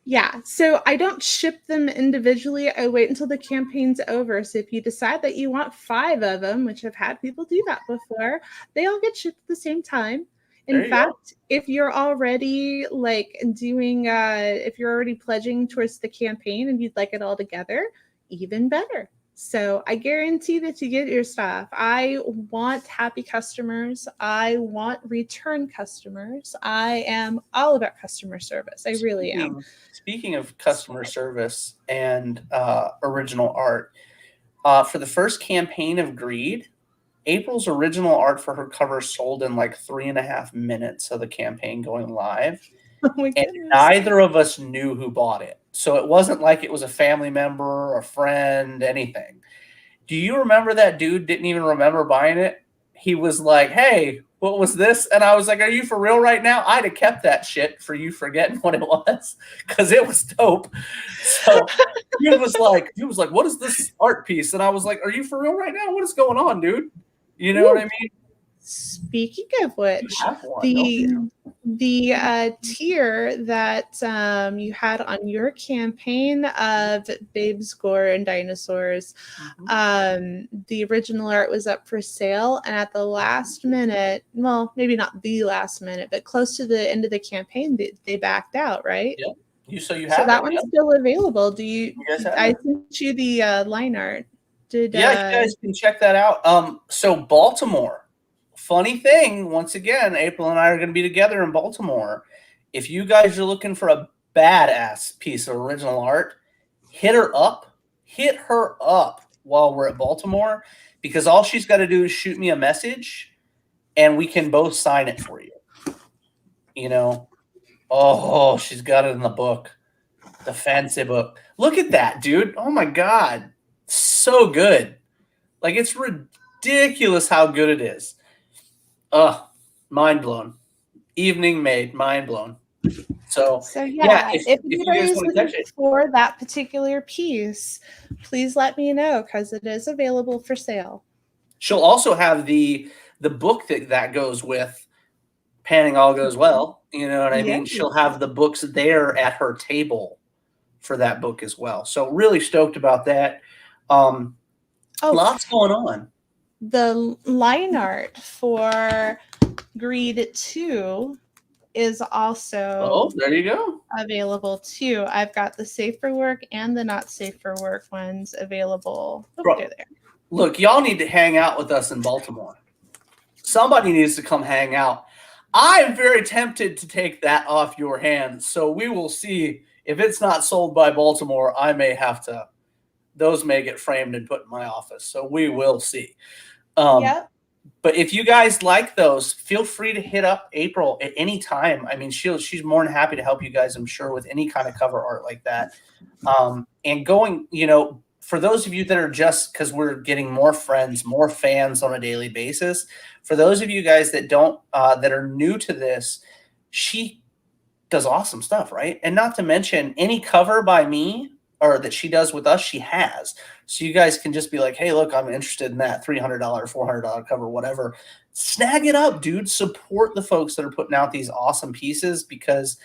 Speaker 2: Yeah, so I don't ship them individually. I wait until the campaign's over. So if you decide that you want 5 of them, which I've had people do that before, they all get shipped at the same time. In fact, if you're already if you're already pledging towards the campaign and you'd like it all together, even better. So I guarantee that you get your stuff. I want happy customers. I want return customers. I am all about customer service. I really am.
Speaker 1: Speaking of customer service and original art, for the first campaign of Greed, April's original art for her cover sold in like 3.5 minutes of the campaign going live.
Speaker 2: Oh my goodness.
Speaker 1: And neither of us knew who bought it. So it wasn't like it was a family member, a friend, anything. Do you remember that dude didn't even remember buying it? He was like, hey, what was this? And I was like, are you for real right now? I'd have kept that shit for you forgetting what it was because it was dope. So he was like, what is this art piece? And I was like, are you for real right now? What is going on, dude? You know what I mean?
Speaker 2: Speaking of which, the tier that you had on your campaign of Babes, Gore, and Dinosaurs, the original art was up for sale, and at the last minute, well, maybe not the last minute, but close to the end of the campaign, they backed out, right?
Speaker 1: Yep. So
Speaker 2: that one's still available. I sent you the line art.
Speaker 1: You guys can check that out. So Baltimore, funny thing, once again, April and I are going to be together in Baltimore. If you guys are looking for a badass piece of original art, hit her up while we're at Baltimore, because all she's got to do is shoot me a message and we can both sign it for you. Oh, she's got it in the book, the fancy book. Look at that, dude. Oh my God. So good. Like, it's ridiculous how good it is. Mind blown. Evening made, mind blown. So yeah,
Speaker 2: if anybody's looking for that particular piece, please let me know, because it is available for sale.
Speaker 1: She'll also have the book that goes with Panning All Goes Well. You know what I mean? She'll have the books there at her table for that book as well. So really stoked about that. Lots going on.
Speaker 2: The line art for Greed 2 is also
Speaker 1: there you go,
Speaker 2: available too. I've got the safe for work and the not safe for work ones available. There.
Speaker 1: Look, y'all need to hang out with us in Baltimore. Somebody needs to come hang out. I'm very tempted to take that off your hands. So we will see. If it's not sold by Baltimore, I may have to. Those may get framed and put in my office. So we will see. But if you guys like those, feel free to hit up April at any time. I mean, she's more than happy to help you guys, I'm sure, with any kind of cover art like that. And going, for those of you that are just, because we're getting more friends, more fans on a daily basis, for those of you guys that don't, that are new to this, she does awesome stuff, right? And not to mention, any cover by me or that she does with us, she has. So you guys can just be like, hey, look, I'm interested in that $300, $400 cover, whatever. Snag it up, dude. Support the folks that are putting out these awesome pieces, because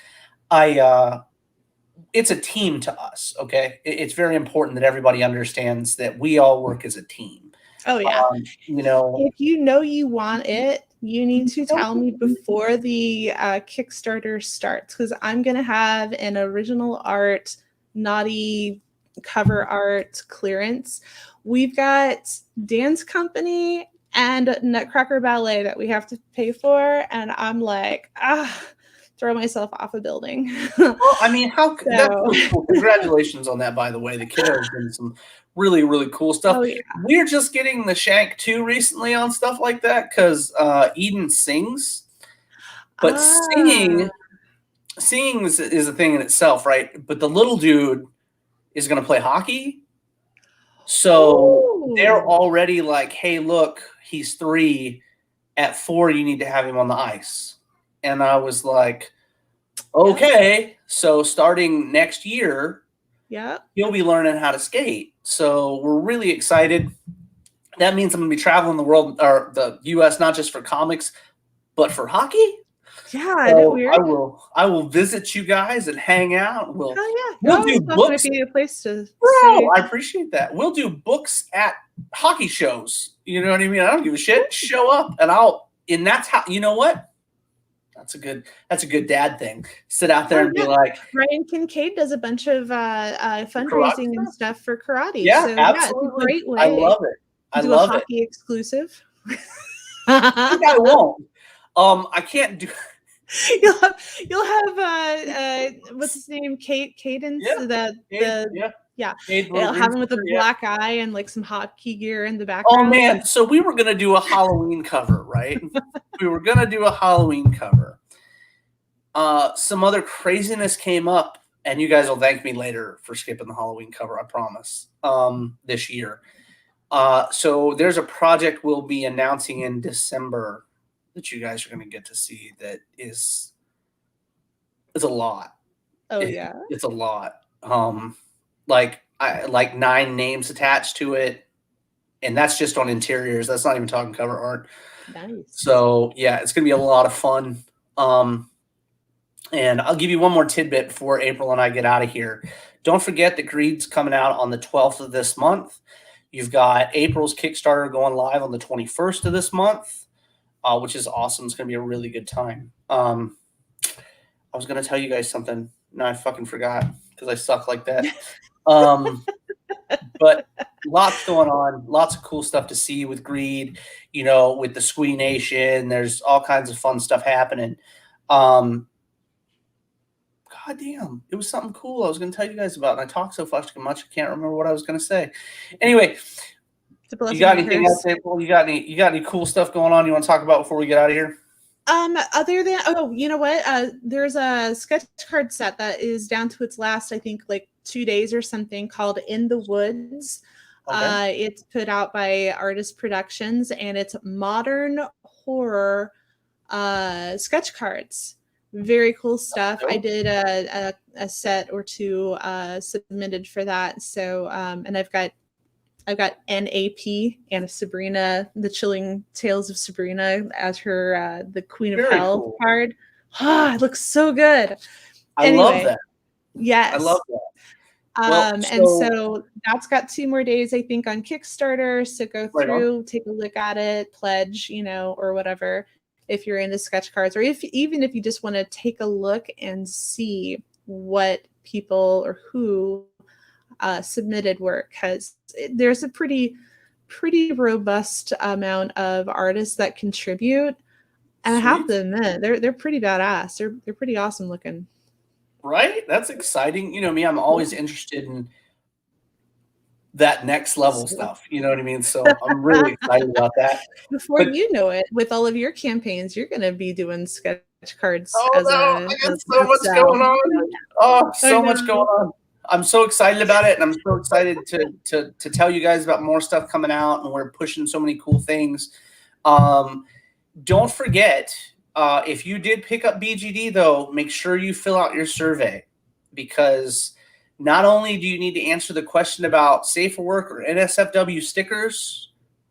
Speaker 1: it's a team to us. Okay. It's very important that everybody understands that we all work as a team.
Speaker 2: Oh yeah.
Speaker 1: You know,
Speaker 2: if you know you want it, you need to tell me before the Kickstarter starts, because I'm gonna have an original art naughty cover art clearance. We've got dance company and Nutcracker Ballet that we have to pay for, and I'm like, throw myself off a building.
Speaker 1: Well, I mean, that's really cool. Congratulations on that, by the way. The kiddo has done some really, really cool stuff.
Speaker 2: Oh, yeah.
Speaker 1: We're just getting the Shank 2 recently on stuff like that, because Eden sings. But singing is a thing in itself, right? But the little dude is going to play hockey. So they're already like, hey, look, he's 3. At 4, you need to have him on the ice. And I was like, okay. So starting next year, he'll be learning how to skate. So we're really excited. That means I'm going to be traveling the world, or the U.S., not just for comics, but for hockey.
Speaker 2: Yeah,
Speaker 1: so I will visit you guys and hang out. We'll do books.
Speaker 2: Might be a place to
Speaker 1: Bro, I appreciate that. We'll do books at hockey shows. You know what I mean? I don't give a shit. Show up, and that's how. You know what? That's a good dad thing. Sit out there and be like,
Speaker 2: Ryan Kincaid does a bunch of fundraising and stuff for karate.
Speaker 1: Yeah,
Speaker 2: so,
Speaker 1: absolutely.
Speaker 2: it's a great way.
Speaker 1: I love it. I love it.
Speaker 2: Hockey exclusive.
Speaker 1: I won't. I can't do.
Speaker 2: You'll have what's his name? Cadence. They'll have him with a black eye and like some hockey gear in the background.
Speaker 1: Oh man! So we were gonna do a Halloween cover, right? We were gonna do a Halloween cover. Some other craziness came up, and you guys will thank me later for skipping the Halloween cover. I promise. This year. So there's a project we'll be announcing in December that you guys are going to get to see. That it's a lot.
Speaker 2: Oh yeah,
Speaker 1: it's a lot. Like 9 names attached to it, and that's just on interiors. That's not even talking cover art.
Speaker 2: Nice.
Speaker 1: So yeah, it's going to be a lot of fun. And I'll give you one more tidbit before April and I get out of here. Don't forget that Greed's coming out on the 12th of this month. You've got April's Kickstarter going live on the 21st of this month, which is awesome. It's going to be a really good time. I was going to tell you guys something. No, I fucking forgot because I suck like that. But lots going on. Lots of cool stuff to see with Greed, with the Squee Nation. There's all kinds of fun stuff happening. God damn, it was something cool I was going to tell you guys about, and I talked so fucking much I can't remember what I was going to say. Anyway, you got anything else, April? You got any cool stuff going on you want to talk about before we get out of here?
Speaker 2: Other than you know what? There's a sketch card set that is down to its last, I think, like 2 days or something, called In the Woods. Okay. It's put out by Artist Productions, and it's modern horror sketch cards. Very cool stuff. I did a set or 2 submitted for that. So and I've got NAP, Anna Sabrina, the Chilling Tales of Sabrina, as her the Queen of Hell card. It looks so good.
Speaker 1: I love that.
Speaker 2: Yes.
Speaker 1: I love that.
Speaker 2: And so that's got 2 more days, I think, on Kickstarter. So go through, take a look at it, pledge, or whatever, if you're into sketch cards, or even if you just want to take a look and see what people or who submitted work, because there's a pretty robust amount of artists that contribute, and I have to admit they're pretty badass. They're pretty awesome looking.
Speaker 1: Right? That's exciting. You know me, I'm always interested in that next level stuff. You know what I mean? So I'm really excited about that.
Speaker 2: Before you know it, with all of your campaigns, you're going to be doing sketch cards.
Speaker 1: I got so much going on. Oh, so much going on. I'm so excited about it, and I'm so excited to tell you guys about more stuff coming out, and we're pushing so many cool things. Don't forget, if you did pick up BGD, though, make sure you fill out your survey, because not only do you need to answer the question about Safe for Work or NSFW stickers,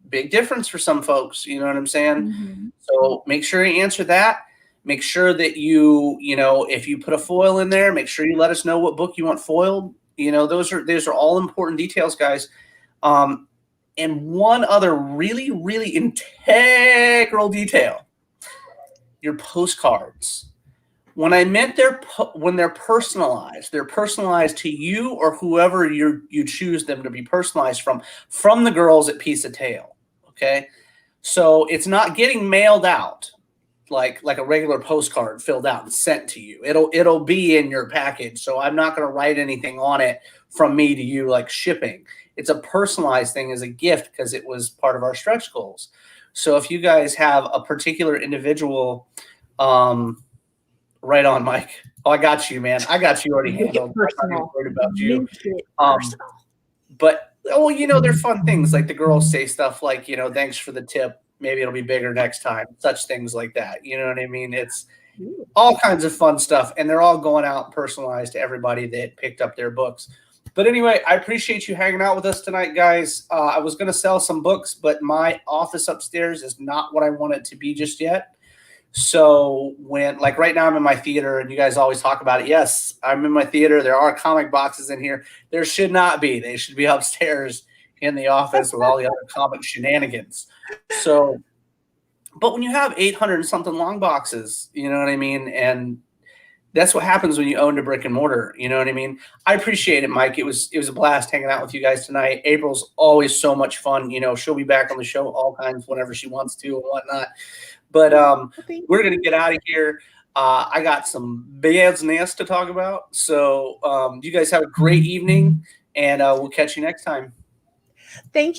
Speaker 1: big difference for some folks, you know what I'm saying? So make sure you answer that. Make sure that you know, if you put a foil in there, make sure you let us know what book you want foiled. You know, those are all important details, guys. And one other really, really integral detail, your postcards. When I meant when they're personalized to you or whoever you choose them to be personalized from the girls at Piece of Tail. Okay. So it's not getting mailed out like a regular postcard filled out and sent to you. It'll be in your package. So I'm not going to write anything on it from me to you like shipping. It's a personalized thing as a gift because it was part of our stretch goals. So if you guys have a particular individual, right on, Mike. Oh, I got you, man. I got you already handled. I'm not even worried about you. But you know, they're fun things. Like the girls say stuff like, you know, thanks for the tip. Maybe it'll be bigger next time. Such things like that. You know what I mean? It's all kinds of fun stuff. And they're all going out personalized to everybody that picked up their books. But anyway, I appreciate you hanging out with us tonight, guys. I was going to sell some books, but my office upstairs is not what I want it to be just yet. So when, like right now I'm in my theater and you guys always talk about it. Yes, I'm in my theater. There are comic boxes in here. There should not be. They should be upstairs in the office with all the other comic shenanigans. So, but when you have 800 and something long boxes, you know what I mean? And that's what happens when you own a brick and mortar. You know what I mean? I appreciate it, Mike. It was a blast hanging out with you guys tonight. April's always so much fun. You know, she'll be back on the show all kinds whenever she wants to and whatnot. But we're going to get out of here. I got some business to talk about. So you guys have a great evening, and we'll catch you next time.
Speaker 2: Thank you.